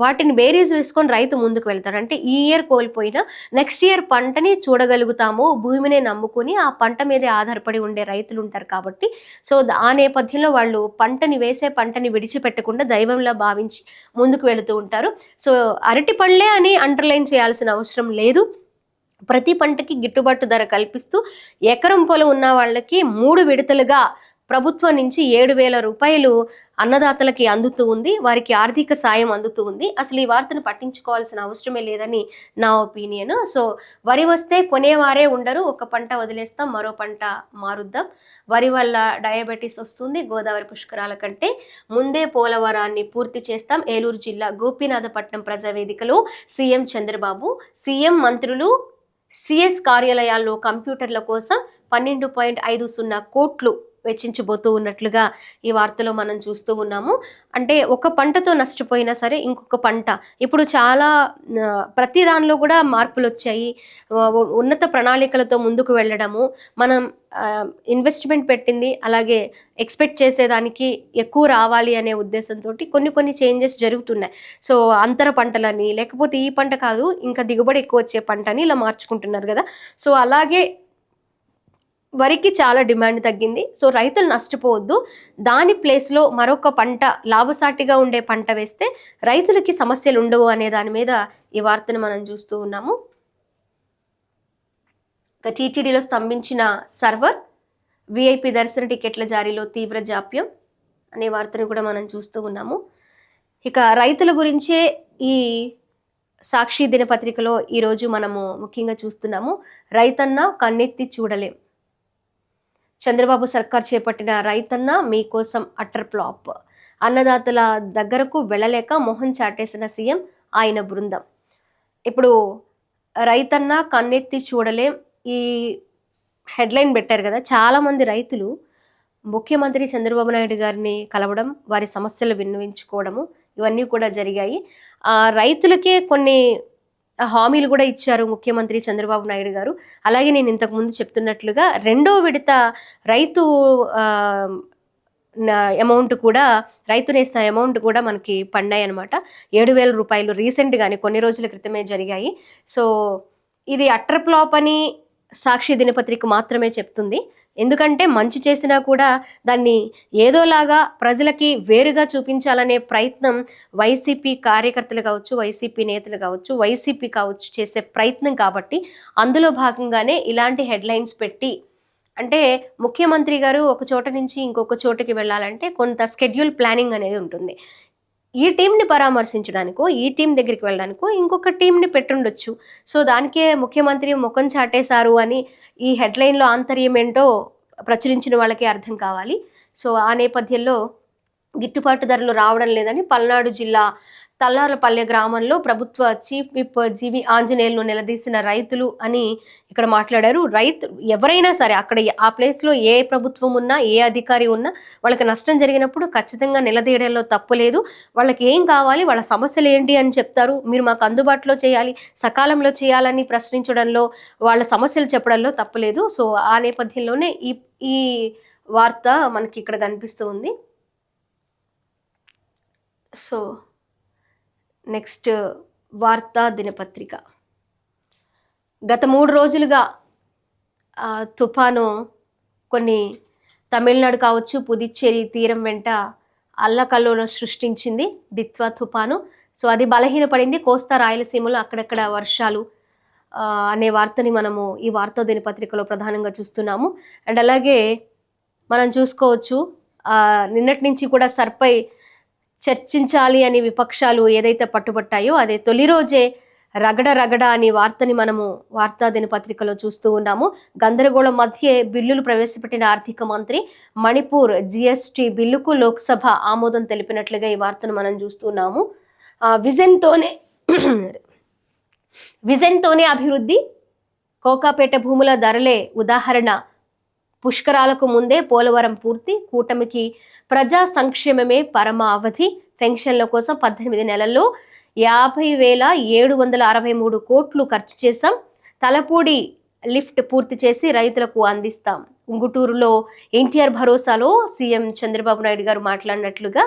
వాటిని బేరీజ్ వేసుకొని రైతు ముందుకు వెళ్తాడు. అంటే ఈ ఇయర్ కోల్పోయినా నెక్స్ట్ ఇయర్ పంటని చూడగలుగుతాము, భూమిని నమ్ముకొని ఆ పంట మీదే ఆధారపడి ఉండే రైతులు ఉంటారు కాబట్టి, సో ఆ నేపథ్యంలో వాళ్ళు పంటని విడిచిపెట్టకుండా దైవంలా భావించి ముందుకు వెళుతూ ఉంటారు. సో అరటి పళ్ళే అని అండర్లైన్ చేయాల్సిన అవసరం లేదు. ప్రతి పంటకి గిట్టుబాటు ధర కల్పిస్తూ ఎకరం పొలం ఉన్న వాళ్ళకి 3 విడతలుగా ప్రభుత్వం నుంచి 7,000 రూపాయలు అన్నదాతలకి అందుతూ ఉంది, వారికి ఆర్థిక సాయం అందుతూ ఉంది. అసలు ఈ వార్తను పట్టించుకోవాల్సిన అవసరమే లేదని నా ఒపీనియన్. సో వరి వస్తే కొనేవారే ఉండరు, ఒక పంట వదిలేస్తాం మరో పంట మారుద్దాం. వరి వల్ల డయాబెటీస్ వస్తుంది, గోదావరి పుష్కరాల కంటే ముందే పోలవరాన్ని పూర్తి చేస్తాం. ఏలూరు జిల్లా గోపీనాథపట్నం ప్రజావేదికలో సీఎం చంద్రబాబు, సీఎం మంత్రులు సిఎస్ కార్యాలయాల్లో కంప్యూటర్ల కోసం 12.50 కోట్లు వెచ్చించబోతూ ఉన్నట్లుగా ఈ వార్తలో మనం చూస్తూ ఉన్నాము. అంటే ఒక పంటతో నష్టపోయినా సరే ఇంకొక పంట, ఇప్పుడు చాలా ప్రతి దానిలో కూడా మార్పులు వచ్చాయి. ఉన్నత ప్రణాళికలతో ముందుకు వెళ్ళడము, మనం ఇన్వెస్ట్మెంట్ పెట్టింది అలాగే ఎక్స్పెక్ట్ చేసేదానికి ఎక్కువ రావాలి అనే ఉద్దేశంతో కొన్ని చేంజెస్ జరుగుతున్నాయి. సో అంతర పంటలని, లేకపోతే ఈ పంట కాదు ఇంకా దిగుబడి ఎక్కువ వచ్చే పంటని ఇలా మార్చుకుంటున్నారు కదా. సో అలాగే వరికి చాలా డిమాండ్ తగ్గింది. సో రైతులు నష్టపోవద్దు, దాని ప్లేస్లో మరొక పంట లాభసాటిగా ఉండే పంట వేస్తే రైతులకి సమస్యలు ఉండవు అనే దాని మీద ఈ వార్తను మనం చూస్తూ ఉన్నాము. టీటీడీలో స్తంభించిన సర్వర్, విఐపి దర్శన టికెట్ల జారీలో తీవ్ర జాప్యం అనే వార్తను కూడా మనం చూస్తూ ఉన్నాము. ఇక రైతుల గురించే ఈ సాక్షి దినపత్రికలో ఈరోజు మనము ముఖ్యంగా చూస్తున్నాము. రైతన్న కన్నెత్తి చూడలేం, చంద్రబాబు సర్కార్ చేపట్టిన రైతన్న మీకోసం అటర్ ఫ్లాప్. అన్నదాతల దగ్గరకు వెళ్ళలేక మొహం చాటేసిన సీఎం ఆయన బృందం. ఇప్పుడు రైతన్న కన్నెత్తి చూడలేం ఈ హెడ్లైన్ పెట్టారు కదా. చాలామంది రైతులు ముఖ్యమంత్రి చంద్రబాబు నాయుడు గారిని కలవడం, వారి సమస్యలు విన్నవించుకోవడము ఇవన్నీ కూడా జరిగాయి. రైతులకే కొన్ని హామీలు కూడా ఇచ్చారు ముఖ్యమంత్రి చంద్రబాబు నాయుడు గారు. అలాగే నేను ఇంతకుముందు చెప్తున్నట్లుగా రెండో విడత రైతు అమౌంట్ కూడా, రైతు నేస్తం అమౌంట్ కూడా మనకి పడ్డాయి అనమాట. 7,000 రూపాయలు రీసెంట్గానే కొన్ని రోజుల క్రితమే జరిగాయి. సో ఇది అట్టర్ ఫ్లాప్ అని సాక్షి దినపత్రిక మాత్రమే చెప్తుంది. ఎందుకంటే మంచి చేసినా కూడా దాన్ని ఏదోలాగా ప్రజలకి వేరుగా చూపించాలనే ప్రయత్నం వైసీపీ కార్యకర్తలు కావచ్చు, వైసీపీ నేతలు కావచ్చు, వైసీపీ కావచ్చు చేసే ప్రయత్నం కాబట్టి అందులో భాగంగానే ఇలాంటి హెడ్లైన్స్ పెట్టి, అంటే ముఖ్యమంత్రి గారు ఒక చోట నుంచి ఇంకొక చోటకి వెళ్ళాలంటే కొంత స్కెడ్యూల్ ప్లానింగ్ అనేది ఉంటుంది. ఈ టీంని పరామర్శించడానికో, ఈ టీం దగ్గరికి వెళ్ళడానికో ఇంకొక టీంని పెట్టుండొచ్చు. సో దానికే ముఖ్యమంత్రి ముఖం చాటేశారు అని ఈ హెడ్లైన్లో ఆంతర్యం ఏంటో ప్రచురించిన వాళ్ళకి అర్థం కావాలి. సో ఆ నేపథ్యంలో గిట్టుబాటు ధరలు రావడం లేదని పల్నాడు జిల్లా తల్లారపల్లె గ్రామంలో ప్రభుత్వ చీఫ్ విప్ జీవి ఆంజనేయులను నిలదీసిన రైతులు అని ఇక్కడ మాట్లాడారు. రైతు ఎవరైనా సరే అక్కడ ఆ ప్లేస్లో ఏ ప్రభుత్వం ఉన్నా, ఏ అధికారి ఉన్నా వాళ్ళకి నష్టం జరిగినప్పుడు ఖచ్చితంగా నిలదీయడంలో తప్పు లేదు. వాళ్ళకి ఏం కావాలి, వాళ్ళ సమస్యలు ఏంటి అని చెప్తారు. మీరు మాకు అందుబాటులో చేయాలి, సకాలంలో చేయాలని ప్రశ్నించడంలో, వాళ్ళ సమస్యలు చెప్పడంలో తప్పు లేదు. సో ఆ నేపథ్యంలోనే ఈ వార్త మనకి ఇక్కడ కనిపిస్తూ ఉంది. సో నెక్స్ట్ వార్తా దినపత్రిక. గత 3 రోజులుగా తుఫాను కొన్ని తమిళనాడు కావచ్చు, పుదుచ్చేరి తీరం వెంట అల్లకల్లోలం సృష్టించింది దిత్వా తుఫాను. సో అది బలహీనపడింది. కోస్తా రాయలసీమలో అక్కడక్కడ వర్షాలు అనే వార్తని మనము ఈ వార్తా దినపత్రికలో ప్రధానంగా చూస్తున్నాము. అండ్ అలాగే మనం చూసుకోవచ్చు నిన్నటి నుంచి కూడా సర్పై చర్చించాలి అని విపక్షాలు ఏదైతే పట్టుబట్టాయో అదే తొలి రోజే రగడ అని వార్తని మనము వార్తా దినపత్రికలో చూస్తూ ఉన్నాము. గందరగోళం మధ్య బిల్లులు ప్రవేశపెట్టిన ఆర్థిక మంత్రి మణిపూర్ జిఎస్టీ బిల్లుకు లోక్సభ ఆమోదం తెలిపినట్లుగా ఈ వార్తను మనం చూస్తున్నాము. విజన్తోనే అభివృద్ధి, కోకాపేట భూముల ధరలే ఉదాహరణ, పుష్కరాలకు ముందే పోలవరం పూర్తి, కూటమికి ప్రజా సంక్షేమమే పరమావధి, పెన్షన్ల కోసం 18 నెలల్లో 50,763 కోట్లు ఖర్చు చేశాం, తలపూడి లిఫ్ట్ పూర్తి చేసి రైతులకు అందిస్తాం. ఉంగుటూరులో ఎన్టీఆర్ భరోసాలో సీఎం చంద్రబాబు నాయుడు గారు మాట్లాడినట్లుగా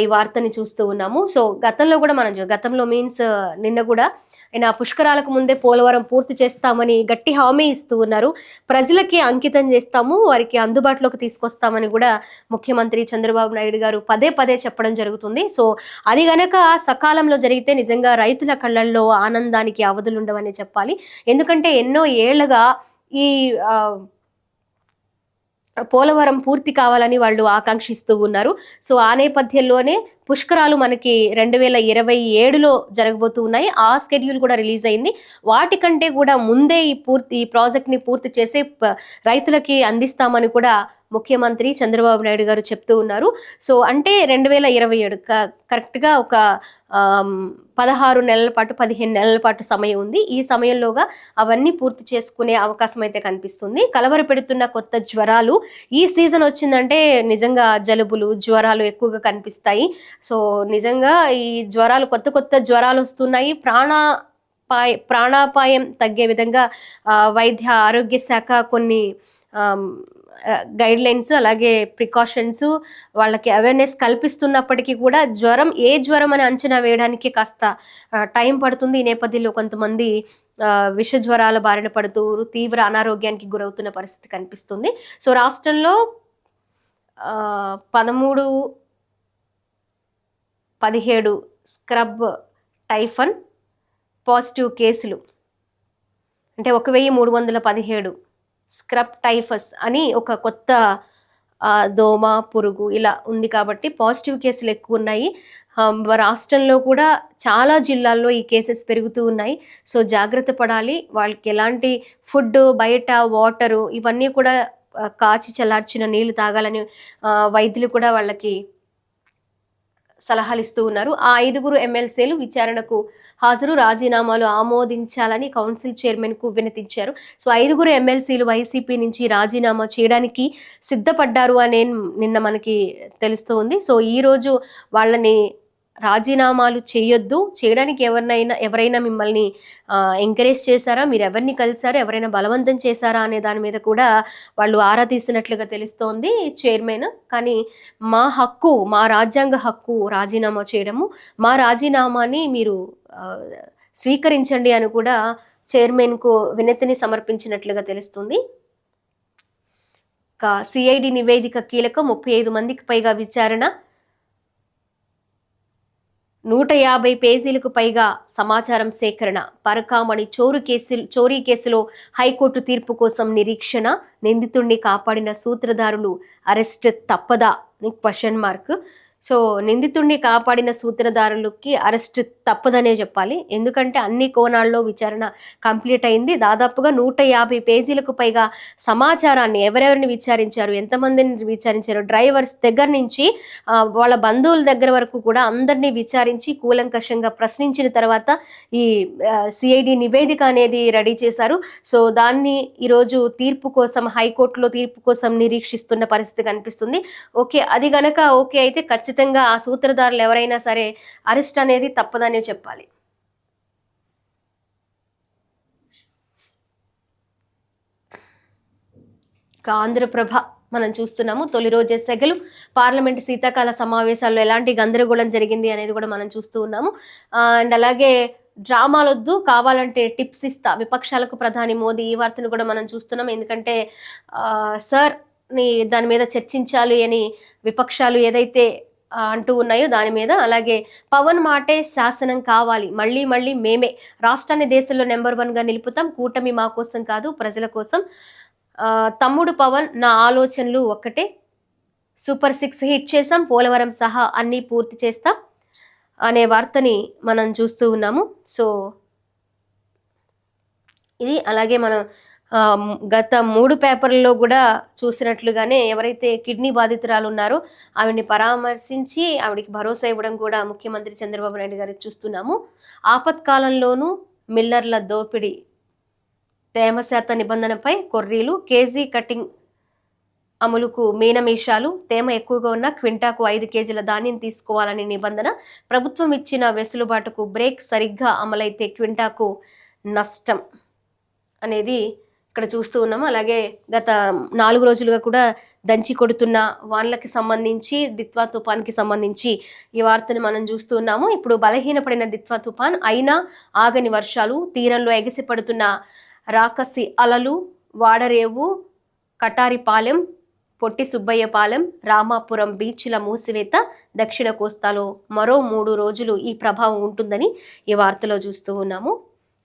ఈ వార్తని చూస్తూ ఉన్నాము. సో గతంలో కూడా గతంలో మీన్స్ నిన్న కూడా ఆయన పుష్కరాలకు ముందే పోలవరం పూర్తి చేస్తామని గట్టి హామీ ఇస్తూ ఉన్నారు. ప్రజలకి అంకితం చేస్తాము, వారికి అందుబాటులోకి తీసుకొస్తామని కూడా ముఖ్యమంత్రి చంద్రబాబు నాయుడు గారు పదే చెప్పడం జరుగుతుంది. సో అది గనక సకాలంలో జరిగితే నిజంగా రైతుల కళ్ళల్లో ఆనందానికి అవధులు ఉండవని చెప్పాలి. ఎందుకంటే ఎన్నో ఏళ్లుగా ఈ పోలవరం పూర్తి కావాలని వాళ్ళు ఆకాంక్షిస్తూ ఉన్నారు. సో ఆ నేపథ్యంలోనే పుష్కరాలు మనకి 2027లో జరగబోతూ ఉన్నాయి. ఆ స్కెడ్యూల్ కూడా రిలీజ్ అయింది. వాటికంటే కూడా ముందే ఈ ప్రాజెక్ట్ని పూర్తి చేసి రైతులకి అందిస్తామని కూడా ముఖ్యమంత్రి చంద్రబాబు నాయుడు గారు చెప్తూ ఉన్నారు. సో అంటే 2027 కరెక్ట్గా ఒక 16 నెలల పాటు 15 నెలల పాటు సమయం ఉంది. ఈ సమయంలోగా అవన్నీ పూర్తి చేసుకునే అవకాశం అయితే కనిపిస్తుంది. కలవరపెడుతున్న కొత్త జ్వరాలు, ఈ సీజన్ వచ్చిందంటే నిజంగా జలుబులు, జ్వరాలు ఎక్కువగా కనిపిస్తాయి. సో నిజంగా ఈ జ్వరాలు కొత్త జ్వరాలు వస్తున్నాయి. ప్రాణాపాయం తగ్గే విధంగా వైద్య ఆరోగ్య శాఖ కొన్ని గైడ్ లైన్స్ అలాగే ప్రికాషన్స్ వాళ్ళకి అవేర్నెస్ కల్పిస్తున్నప్పటికీ కూడా ఏ జ్వరం అని అంచనా వేయడానికి కాస్త టైం పడుతుంది. ఈ నేపథ్యంలో కొంతమంది విష జ్వరాల బారిన పడుతూ తీవ్ర అనారోగ్యానికి గురవుతున్న పరిస్థితి కనిపిస్తుంది. సో రాష్ట్రంలో 13-17 స్క్రబ్ టైఫన్ పాజిటివ్ కేసులు, అంటే 1317 స్క్రబ్ టైఫస్ అని ఒక కొత్త దోమ పురుగు ఇలా ఉంది కాబట్టి పాజిటివ్ కేసులు ఎక్కువ ఉన్నాయి. రాష్ట్రంలో కూడా చాలా జిల్లాల్లో ఈ కేసెస్ పెరుగుతూ ఉన్నాయి. సో జాగ్రత్త పడాలి. వాళ్ళకి ఎలాంటి ఫుడ్, బయట వాటరు ఇవన్నీ కూడా కాచి చల్లార్చిన నీళ్లు తాగాలని వైద్యులు కూడా వాళ్ళకి సలహాలు ఇస్తూ ఉన్నారు. ఆ 5 ఎమ్మెల్సీలు విచారణకు హాజరు, రాజీనామాలు ఆమోదించాలని కౌన్సిల్ చైర్మన్ కు వినతించారు. సో 5 ఎమ్మెల్సీలు వైసీపీ నుంచి రాజీనామా చేయడానికి సిద్ధపడ్డారు అనే నిన్న మనకి తెలుస్తూ ఉంది. సో ఈ రోజు వాళ్ళని రాజీనామాలు చేయడానికి ఎవరైనా మిమ్మల్ని ఎంకరేజ్ చేశారా, మీరు ఎవరిని కలిసారా, ఎవరైనా బలవంతం చేశారా అనే దాని మీద కూడా వాళ్ళు ఆరా తీసినట్లుగా తెలుస్తోంది చైర్మన్. కానీ మా రాజ్యాంగ హక్కు రాజీనామా చేయడము, మా రాజీనామాని మీరు స్వీకరించండి అని కూడా చైర్మన్కు వినతిని సమర్పించినట్లుగా తెలుస్తుంది. సిఐడి నివేదిక కీలకం, 35 మందికి పైగా విచారణ, 150 పేజీలకు పైగా సమాచారం సేకరణ, పరకామణి చోరీ కేసులో హైకోర్టు తీర్పు కోసం నిరీక్షణ, నిందితుడిని కాపాడిన సూత్రధారులు అరెస్ట్ తప్పదా క్వశ్చన్ మార్క్. సో నిందితుడిని కాపాడిన సూత్రధారులకి అరెస్ట్ తప్పదనే చెప్పాలి. ఎందుకంటే అన్ని కోణాల్లో విచారణ కంప్లీట్ అయింది. దాదాపుగా 150 పేజీలకు పైగా సమాచారాన్ని ఎవరెవరిని విచారించారు, ఎంతమందిని విచారించారు, డ్రైవర్స్ దగ్గర నుంచి వాళ్ళ బంధువుల దగ్గర వరకు కూడా అందరినీ విచారించి కూలంకషంగా ప్రశ్నించిన తర్వాత ఈ సిఐడి నివేదిక అనేది రెడీ చేశారు. సో దాన్ని ఈరోజు తీర్పు కోసం హైకోర్టులో తీర్పు కోసం నిరీక్షిస్తున్న పరిస్థితి కనిపిస్తుంది. అది గనక అయితే ఖచ్చితంగా ఆ సూత్రధారులు ఎవరైనా సరే అరెస్ట్ అనేది తప్పదనే చెప్పాలి. ఆంధ్రప్రభ మనం చూస్తున్నాము. తొలి రోజే సెగలు, పార్లమెంట్ శీతాకాల సమావేశాల్లో ఎలాంటి గందరగోళం జరిగింది అనేది కూడా మనం చూస్తూ ఉన్నాము. అండ్ అలాగే డ్రామాలొద్దు, కావాలంటే టిప్స్ ఇస్తా విపక్షాలకు ప్రధాని మోదీ, ఈ వార్తను కూడా మనం చూస్తున్నాం. ఎందుకంటే సార్ ని దాని మీద చర్చించాలి అని విపక్షాలు ఏదైతే అంటూ ఉన్నాయో దాని మీద. అలాగే పవన్ మాటే శాసనం కావాలి, మళ్ళీ మళ్ళీ మేమే రాష్ట్రాన్ని దేశంలో నెంబర్ 1గా నిలుపుతాం, కూటమి మా కోసం కాదు ప్రజల కోసం, తమ్ముడు పవన్ నా ఆలోచనలు ఒక్కటే, సూపర్ 6 హిట్ చేసాం, పోలవరం సహా అన్నీ పూర్తి చేస్తాం అనే వార్తని మనం చూస్తూ ఉన్నాము. సో ఇది అలాగే మనం గత 3 పేపర్లలో కూడా చూసినట్లుగానే ఎవరైతే కిడ్నీ బాధితురాలు ఉన్నారో ఆవిడ్ని పరామర్శించి ఆవిడికి భరోసా ఇవ్వడం కూడా ముఖ్యమంత్రి చంద్రబాబు నాయుడు గారు చూస్తున్నాము. ఆపత్కాలంలోనూ మిల్లర్ల దోపిడీ, తేమ శాత నిబంధనపై కొర్రీలు, కేజీ కటింగ్ అమలుకు మీనమేషాలు, తేమ ఎక్కువగా ఉన్న క్వింటాకు 5 కేజీల ధాన్యం తీసుకోవాలని నిబంధన, ప్రభుత్వం ఇచ్చిన వెసులుబాటుకు బ్రేక్, సరిగ్గా అమలైతే క్వింటాకు నష్టం అనేది ఇక్కడ చూస్తూ ఉన్నాము. అలాగే గత 4 రోజులుగా కూడా దంచి కొడుతున్న వానలకి సంబంధించి, దిత్వా తుఫాన్కి సంబంధించి ఈ వార్తను మనం చూస్తూ ఉన్నాము. ఇప్పుడు బలహీనపడిన దిత్వా తుఫాన్ అయినా ఆగని వర్షాలు, తీరంలో ఎగసిపడుతున్న రాకసి అలలు, వాడరేవు, కటారిపాలెం, పొట్టి సుబ్బయ్యపాలెం, రామాపురం బీచ్ల మూసివేత, దక్షిణ కోస్తాలో మరో 3 రోజులు ఈ ప్రభావం ఉంటుందని ఈ వార్తలో చూస్తూ ఉన్నాము.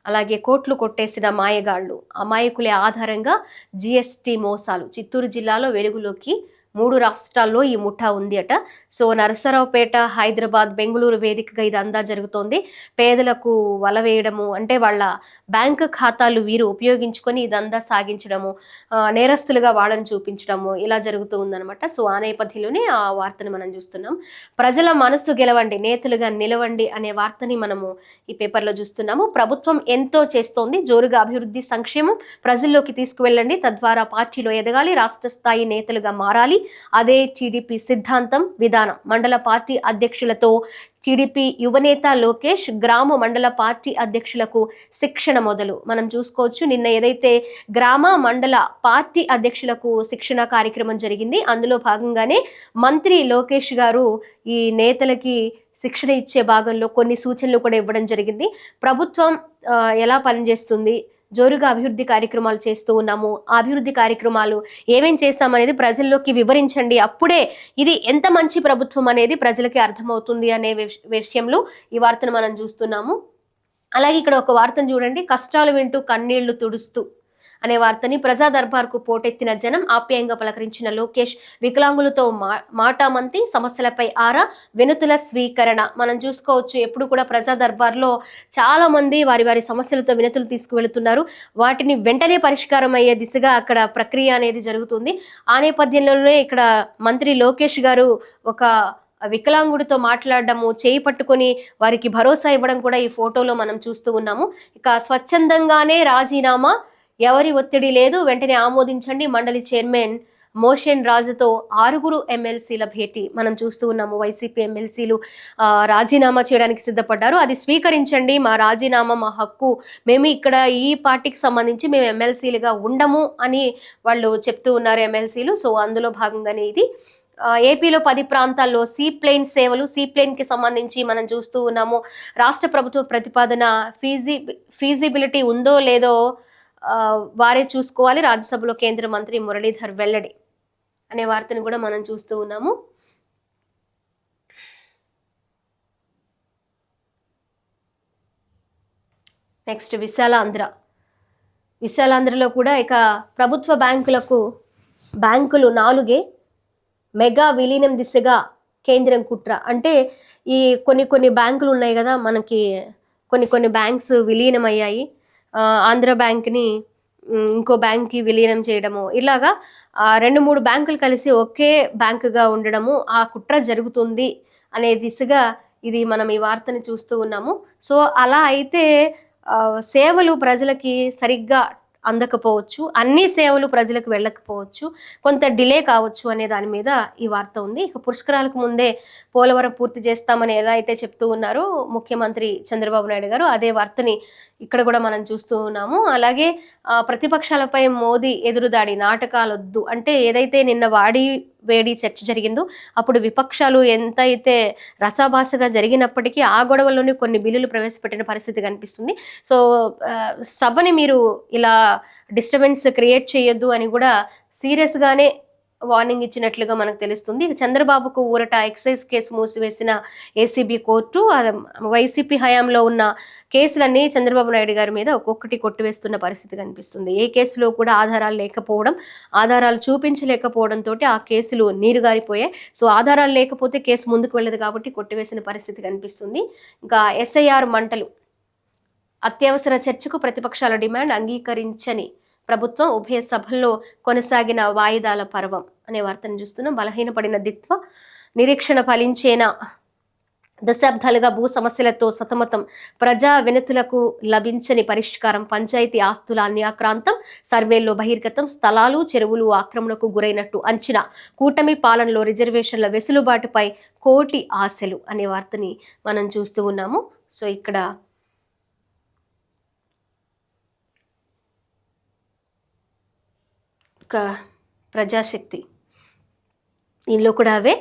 అలాగే కోట్లు కొట్టేసిన మాయగాళ్లు, అమాయకులే ఆధారంగా జిఎస్టీ మోసాలు, చిత్తూరు జిల్లాలో వెలుగులోకి, 3 రాష్ట్రాల్లో ఈ ముఠా ఉంది అట. సో నరసరావుపేట, హైదరాబాద్, బెంగళూరు వేదికగా ఇదంతా జరుగుతోంది. పేదలకు వల వేయడము, అంటే వాళ్ళ బ్యాంకు ఖాతాలు వీరు ఉపయోగించుకొని ఇదంతా సాగించడము, నేరస్తులుగా వాళ్ళని చూపించడము, ఇలా జరుగుతూ ఉందన్నమాట. సో ఆ నేపథ్యంలోనే ఆ వార్తను మనం చూస్తున్నాం. ప్రజల మనసు గెలవండి, నేతలుగా నిలవండి అనే వార్తని మనము ఈ పేపర్లో చూస్తున్నాము. ప్రభుత్వం ఎంతో చేస్తోంది, జోరుగా అభివృద్ధి సంక్షేమం ప్రజల్లోకి తీసుకువెళ్ళండి, తద్వారా పార్టీలో ఎదగాలి, రాష్ట్ర స్థాయి నేతలుగా మారాలి, అదే టీడీపీ సిద్ధాంతం విధానం. మండల పార్టీ అధ్యక్షులతో టీడీపీ యువనేత లోకేష్ గ్రామ మండల పార్టీ అధ్యక్షులకు శిక్షణ మొదలు. మనం చూసుకోవచ్చు, నిన్న ఏదైతే గ్రామ మండల పార్టీ అధ్యక్షులకు శిక్షణ కార్యక్రమం జరిగింది, అందులో భాగంగానే మంత్రి లోకేష్ గారు ఈ నేతలకి శిక్షణ ఇచ్చే భాగంలో కొన్ని సూచనలు కూడా ఇవ్వడం జరిగింది. ప్రభుత్వం ఎలా పనిచేస్తుంది, జోరుగా అభివృద్ధి కార్యక్రమాలు చేస్తూ ఉన్నాము, ఆ అభివృద్ధి కార్యక్రమాలు ఏమేం చేస్తామనేది ప్రజల్లోకి వివరించండి, అప్పుడే ఇది ఎంత మంచి ప్రభుత్వం అనేది ప్రజలకి అర్థమవుతుంది అనే విషయంలో ఈ వార్తను మనం చూస్తున్నాము. అలాగే ఇక్కడ ఒక వార్తను చూడండి, కష్టాలు వింటూ కన్నీళ్లు తుడుస్తూ అనే వార్తని. ప్రజా దర్బార్కు పోటెత్తిన జనం, ఆప్యాయంగా పలకరించిన లోకేష్, వికలాంగులతో మాటామంతి, సమస్యలపై ఆరా, వినతుల స్వీకరణ. మనం చూసుకోవచ్చు, ఎప్పుడు కూడా ప్రజా దర్బార్లో చాలా మంది వారి వారి సమస్యలతో వినతులు తీసుకువెళుతున్నారు. వాటిని వెంటనే పరిష్కారం అయ్యే దిశగా అక్కడ ప్రక్రియ అనేది జరుగుతుంది. ఆ నేపథ్యంలోనే ఇక్కడ మంత్రి లోకేష్ గారు ఒక వికలాంగుడితో మాట్లాడడము, చేయి పట్టుకొని వారికి భరోసా ఇవ్వడం కూడా ఈ ఫోటోలో మనం చూస్తూ ఉన్నాము. ఇక స్వచ్ఛందంగానే రాజీనామా, ఎవరి ఒత్తిడి లేదు, వెంటనే ఆమోదించండి, మండలి చైర్మన్ మోషన్ రాజుతో 6 ఎమ్మెల్సీల భేటీ మనం చూస్తూ ఉన్నాము. వైసీపీ ఎమ్మెల్సీలు రాజీనామా చేయడానికి సిద్ధపడ్డారు. అది స్వీకరించండి, మా రాజీనామా మా హక్కు, మేము ఇక్కడ ఈ పార్టీకి సంబంధించి మేము ఎమ్మెల్సీలుగా ఉండము అని వాళ్ళు చెప్తూ ఉన్నారు ఎమ్మెల్సీలు. సో అందులో భాగంగానే ఇది. ఏపీలో 10 ప్రాంతాల్లో సీప్లెయిన్ సేవలు, సీప్లెయిన్కి సంబంధించి మనం చూస్తూ ఉన్నాము. రాష్ట్ర ప్రభుత్వ ప్రతిపాదన ఫీజిబిలిటీ ఉందో లేదో వారే చూసుకోవాలి, రాజ్యసభలో కేంద్ర మంత్రి మురళీధర్ వెల్లడి అనే వార్తను కూడా మనం చూస్తూ ఉన్నాము. నెక్స్ట్ విశాలాంధ్రలో కూడా ఇక ప్రభుత్వ బ్యాంకులు 4 మెగా విలీనం దిశగా కేంద్రం కుట్ర. అంటే ఈ కొన్ని బ్యాంకులు ఉన్నాయి కదా మనకి, కొన్ని బ్యాంక్స్ విలీనం అయ్యాయి. ఆంధ్ర బ్యాంక్ని ఇంకో బ్యాంక్కి విలీనం చేయడము, ఇలాగా 2-3 బ్యాంకులు కలిసి ఒకే బ్యాంకుగా ఉండడము, ఆ కుట్ర జరుగుతుంది అనే దిశగా ఇది మనం ఈ వార్తని చూస్తూ ఉన్నాము. సో అలా అయితే సేవలు ప్రజలకి సరిగ్గా అందకపోవచ్చు, అన్ని సేవలు ప్రజలకు వెళ్ళకపోవచ్చు, కొంత డిలే కావచ్చు అనే దాని మీద ఈ వార్త ఉంది. ఇక పుష్కరాలకు ముందే పోలవరం పూర్తి చేస్తామని ఎలా అయితే చెప్తూ ఉన్నారో ముఖ్యమంత్రి చంద్రబాబు నాయుడు గారు, అదే వార్తని ఇక్కడ కూడా మనం చూస్తూ ఉన్నాము. అలాగే ప్రతిపక్షాలపై మోదీ ఎదురుదాడి, నాటకాలొద్దు అంటే ఏదైతే నిన్న వేడి చర్చ జరిగిందో అప్పుడు విపక్షాలు ఎంతైతే రసాభాసగా జరిగినప్పటికీ ఆ గొడవల్లోనే కొన్ని బిల్లులు ప్రవేశపెట్టిన పరిస్థితి కనిపిస్తుంది. సో సభని మీరు ఇలా డిస్టర్బెన్స్ క్రియేట్ చేయొద్దు అని కూడా సీరియస్గానే వార్నింగ్ ఇచ్చినట్లుగా మనకు తెలుస్తుంది. చంద్రబాబుకు ఊరట, ఎక్సైజ్ కేసు మూసివేసిన ఏసీబీ కోర్టు. వైసీపీ హయాంలో ఉన్న కేసులన్నీ చంద్రబాబు నాయుడు గారి మీద ఒక్కొక్కటి కొట్టివేస్తున్న పరిస్థితి కనిపిస్తుంది. ఏ కేసులో కూడా ఆధారాలు చూపించలేకపోవడంతో ఆ కేసులు నీరుగారిపోయాయి. సో ఆధారాలు లేకపోతే కేసు ముందుకు వెళ్ళదు కాబట్టి కొట్టివేసిన పరిస్థితి కనిపిస్తుంది. ఇంకా ఎస్ఐఆర్ మంటలు, అత్యవసర చర్చకు ప్రతిపక్షాల డిమాండ్, అంగీకరించని ప్రభుత్వం, ఉభయ సభల్లో కొనసాగిన వాయిదాల పర్వం అనే వార్తను చూస్తున్నాం. బలహీనపడిన దిత్వ, నిరీక్షణ ఫలించేనా, దశాబ్దాలుగా భూ సమస్యలతో సతమతం, ప్రజా వినతులకు లభించని పరిష్కారం, పంచాయతీ ఆస్తుల అన్యాక్రాంతం, సర్వేల్లో బహిర్గతం, స్థలాలు చెరువులు ఆక్రమణకు గురైనట్టు అంచనా, కూటమి పాలనలో రిజర్వేషన్ల వెసులుబాటుపై కోటి ఆశలు అనే వార్తని మనం చూస్తూ ఉన్నాము. సో ఇక్కడ ప్రజాశక్తి, దీనిలో కూడా అవే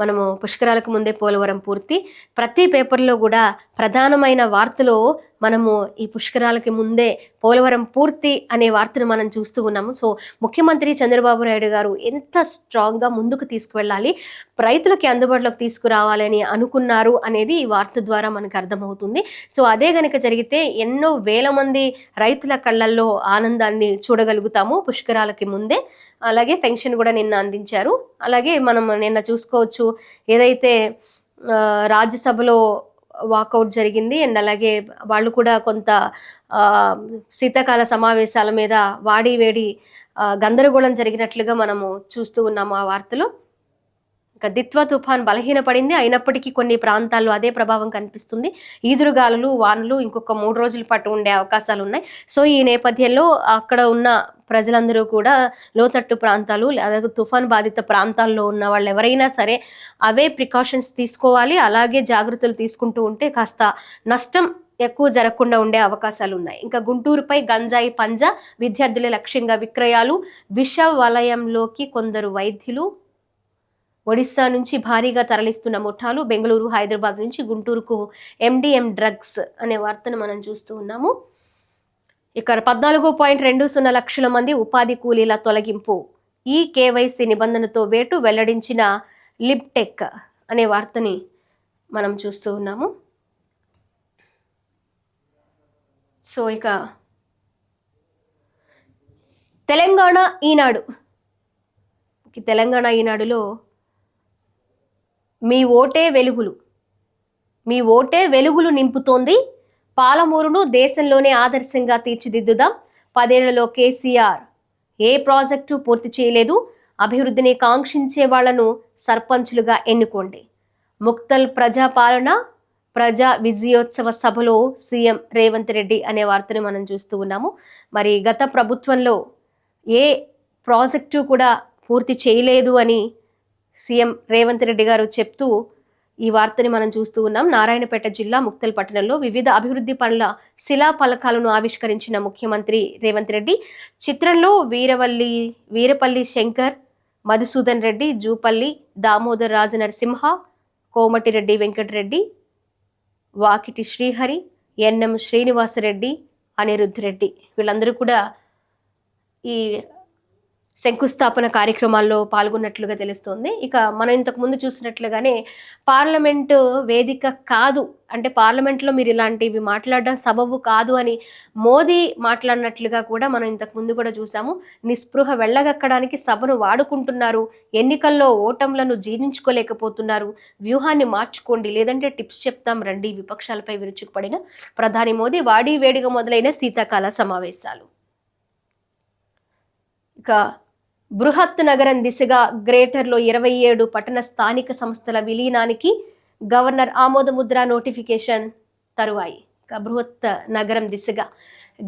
మనము పుష్కరాలకు ముందే పోలవరం పూర్తి, ప్రతి పేపర్లో కూడా ప్రధానమైన వార్తలో మనము ఈ పుష్కరాలకి ముందే పోలవరం పూర్తి అనే వార్తను మనం చూస్తూ ఉన్నాము. సో ముఖ్యమంత్రి చంద్రబాబు నాయుడు గారు ఎంత స్ట్రాంగ్గా ముందుకు తీసుకువెళ్ళాలి, రైతులకి అందుబాటులోకి తీసుకురావాలని అనుకున్నారు అనేది ఈ వార్త ద్వారా మనకు అర్థమవుతుంది. సో అదే గనక జరిగితే ఎన్నో వేల మంది రైతుల కళ్ళల్లో ఆనందాన్ని చూడగలుగుతాము పుష్కరాలకి ముందే. అలాగే పెన్షన్ కూడా నిన్న అందించారు. అలాగే మనం నిన్న చూసుకోవచ్చు, ఏదైతే రాజ్యసభలో వాకౌట్ జరిగింది అండ్ అలాగే వాళ్ళు కూడా కొంత శీతాకాల సమావేశాల మీద వేడి గందరగోళం జరిగినట్లుగా మనము చూస్తూ ఉన్నాము ఆ వార్తలు. ఇక దిత్వా తుఫాన్ బలహీనపడింది, అయినప్పటికీ కొన్ని ప్రాంతాల్లో అదే ప్రభావం కనిపిస్తుంది. ఈదురుగాలులు, వానలు ఇంకొక 3 రోజుల పాటు ఉండే అవకాశాలు ఉన్నాయి. సో ఈ నేపథ్యంలో అక్కడ ఉన్న ప్రజలందరూ కూడా లోతట్టు ప్రాంతాలు అలాగే తుఫాన్ బాధిత ప్రాంతాల్లో ఉన్న వాళ్ళు ఎవరైనా సరే అవే ప్రికాషన్స్ తీసుకోవాలి. అలాగే జాగ్రత్తలు తీసుకుంటూ ఉంటే కాస్త నష్టం ఎక్కువ జరగకుండా ఉండే అవకాశాలు ఉన్నాయి. ఇంకా గుంటూరుపై గంజాయి పంజా, విద్యార్థుల లక్ష్యంగా విక్రయాలు, విష వలయంలోకి కొందరు వైద్యులు, ఒడిశా నుంచి భారీగా తరలిస్తున్న ముఠాలు, బెంగళూరు, హైదరాబాద్ నుంచి గుంటూరుకు MDM డ్రగ్స్ అనే వార్తను మనం చూస్తూ ఉన్నాము. ఇక 14.20 లక్షల మంది ఉపాధి కూలీల తొలగింపు, ఈ KYC నిబంధనతో వేటు వెల్లడించిన లిబ్టెక్ అనే వార్తని మనం చూస్తూ ఉన్నాము. సో ఇక తెలంగాణ ఈనాడు. తెలంగాణ ఈనాడులో మీ ఓటే వెలుగులు నింపుతోంది. పాలమూరును దేశంలోనే ఆదర్శంగా తీర్చిదిద్దుదాం. 10 ఏళ్లలో కేసీఆర్ ఏ ప్రాజెక్టు పూర్తి చేయలేదు. అభివృద్ధిని కాంక్షించే వాళ్లను సర్పంచులుగా ఎన్నుకోండి. ముక్తల్ ప్రజాపాలన ప్రజా విజయోత్సవ సభలో సీఎం రేవంత్ రెడ్డి అనే వార్తను మనం చూస్తూ ఉన్నాము. మరి గత ప్రభుత్వంలో ఏ ప్రాజెక్టు కూడా పూర్తి చేయలేదు అని సీఎం రేవంత్ రెడ్డి గారు చెప్తూ ఈ వార్తని మనం చూస్తూ ఉన్నాం. నారాయణపేట జిల్లా ముక్తల్ పట్టణంలో వివిధ అభివృద్ధి పనుల శిలా ఫలకాలను ఆవిష్కరించిన ముఖ్యమంత్రి రేవంత్ రెడ్డి చిత్రంలో వీరపల్లి శంకర్, మధుసూదన్ రెడ్డి, జూపల్లి దామోదర్ రాజనరసింహ, కోమటిరెడ్డి వెంకటరెడ్డి, వాకిటి శ్రీహరి, ఎన్ఎం శ్రీనివాసరెడ్డి, అనిరుద్ధ్ రెడ్డి వీళ్ళందరూ కూడా ఈ శంకుస్థాపన కార్యక్రమాల్లో పాల్గొన్నట్లుగా తెలుస్తోంది. ఇక మనం ఇంతకు ముందు చూసినట్లుగానే పార్లమెంటు వేదిక కాదు, అంటే పార్లమెంట్లో మీరు ఇలాంటివి మాట్లాడడం సబబు కాదు అని మోదీ మాట్లాడినట్లుగా కూడా మనం ఇంతకు ముందు కూడా చూసాము. నిస్పృహ వెళ్ళగక్కడానికి సభను వాడుకుంటున్నారు, ఎన్నికల్లో ఓటంలను జీర్ణించుకోలేకపోతున్నారు, వ్యూహాన్ని మార్చుకోండి లేదంటే టిప్స్ చెప్తాం రండి. విపక్షాలపై విరుచుకుపడిన ప్రధాని మోదీ వాడి వేడిగా మొదలైన శీతాకాల సమావేశాలు. ఇక బృహత్ నగరం దిశగా గ్రేటర్లో 27 పట్టణ స్థానిక సంస్థల విలీనానికి గవర్నర్ ఆమోదముద్ర నోటిఫికేషన్ తరువాయి. ఇక బృహత్ నగరం దిశగా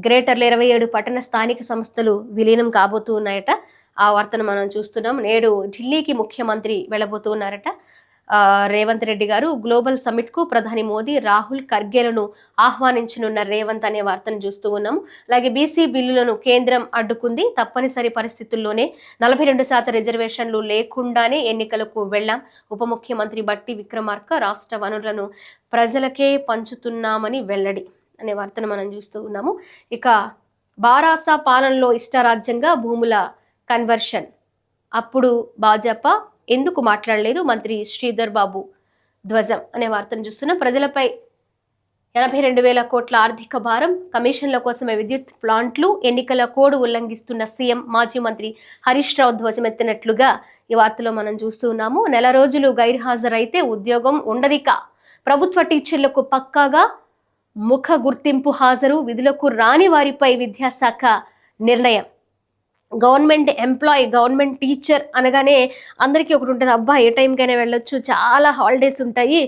గ్రేటర్లో 27 పట్టణ స్థానిక సంస్థలు విలీనం కాబోతూ ఉన్నాయట. ఆ వార్తను మనం చూస్తున్నాం. నేడు ఢిల్లీకి ముఖ్యమంత్రి వెళ్ళబోతూ ఉన్నారట రేవంత్ రెడ్డి గారు. గ్లోబల్ సమిట్ కు ప్రధాని మోదీ, రాహుల్ ఖర్గేలను ఆహ్వానించనున్న రేవంత్ అనే వార్తను చూస్తూ ఉన్నాము. అలాగే బీసీ బిల్లులను కేంద్రం అడ్డుకుంది. తప్పనిసరి పరిస్థితుల్లోనే 42% రిజర్వేషన్లు లేకుండానే ఎన్నికలకు వెళ్లాం. ఉప ముఖ్యమంత్రి బట్టి విక్రమార్క రాష్ట్ర వనరులను ప్రజలకే పంచుతున్నామని వెల్లడి అనే వార్తను మనం చూస్తూ ఉన్నాము. ఇక బారాస పాలనలో ఇష్టారాజ్యంగా భూముల కన్వర్షన్, అప్పుడు భాజపా ఎందుకు మాట్లాడలేదు, మంత్రి శ్రీధర్ బాబు ధ్వజం అనే వార్తను చూస్తున్నాం. ప్రజలపై 82,000 కోట్ల ఆర్థిక భారం, కమిషన్ల కోసమే విద్యుత్ ప్లాంట్లు, ఎన్నికల కోడ్ ఉల్లంఘిస్తున్న సీఎం, మాజీ మంత్రి హరీష్ రావు ధ్వజమెత్తినట్లుగా ఈ వార్తలో మనం చూస్తూ ఉన్నాము. నెల రోజులు గైర్హాజరైతే ఉద్యోగం ఉండదిక. ప్రభుత్వ టీచర్లకు పక్కాగా ముఖ గుర్తింపు హాజరు, విధులకు రాని వారిపై విద్యాశాఖ నిర్ణయం. గవర్నమెంట్ ఎంప్లాయీ, గవర్నమెంట్ టీచర్ అనగానే అందరికీ ఒకటి ఉంటుంది, అబ్బా ఏ టైంకైనా వెళ్ళొచ్చు, చాలా హాలిడేస్ ఉంటాయి,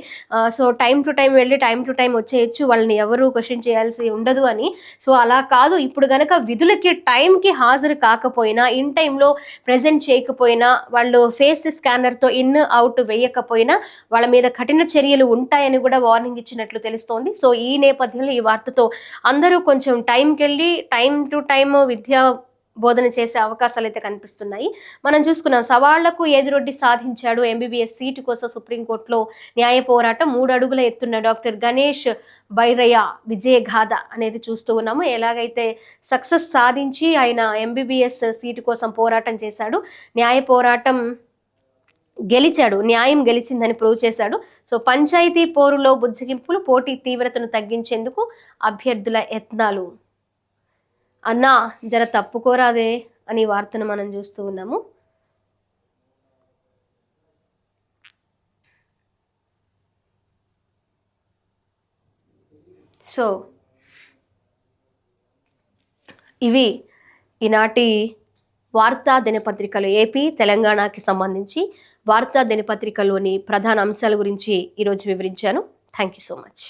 సో టైం టు టైం వెళ్ళి టైం టు టైం వచ్చేయచ్చు, వాళ్ళని ఎవరు క్వశ్చన్ చేయాల్సి ఉండదు అని. సో అలా కాదు, ఇప్పుడు కనుక విధులకి టైంకి హాజరు కాకపోయినా, ఇన్ టైంలో ప్రజెంట్ చేయకపోయినా, వాళ్ళు ఫేస్ స్కానర్తో ఇన్ అవుట్ వేయకపోయినా వాళ్ళ మీద కఠిన చర్యలు ఉంటాయని కూడా వార్నింగ్ ఇచ్చినట్లు తెలుస్తోంది. సో ఈ నేపథ్యంలో ఈ వార్తతో అందరూ కొంచెం టైంకి వెళ్ళి టైం టు టైం విద్యా బోధన చేసే అవకాశాలు అయితే కనిపిస్తున్నాయి. మనం చూసుకున్నాం, సవాళ్లకు ఎదురొడ్డి సాధించాడు ఎంబీబీఎస్ సీటు కోసం సుప్రీంకోర్టులో న్యాయ పోరాటం. 3 అడుగుల ఎత్తున్న డాక్టర్ గణేష్ బైరయ్య విజయగాథ అనేది చూస్తూ ఉన్నాము. ఎలాగైతే సక్సెస్ సాధించి ఆయన ఎంబీబీఎస్ సీటు కోసం పోరాటం చేశాడు, న్యాయ పోరాటం గెలిచాడు, న్యాయం గెలిచిందని ప్రూవ్ చేశాడు. సో పంచాయతీ పోరులో బుజ్జగింపులు, పోటీ తీవ్రతను తగ్గించేందుకు అభ్యర్థుల యత్నాలు. అన్నా జర తప్పుకోరాదే అని వార్తను మనం చూస్తూ ఉన్నాము. సో ఇవి ఈనాటి వార్తా దినపత్రికలు, ఏపీ తెలంగాణకి సంబంధించి వార్తా దినపత్రికలోని ప్రధాన అంశాల గురించి ఈరోజు వివరించాను. Thank you so much.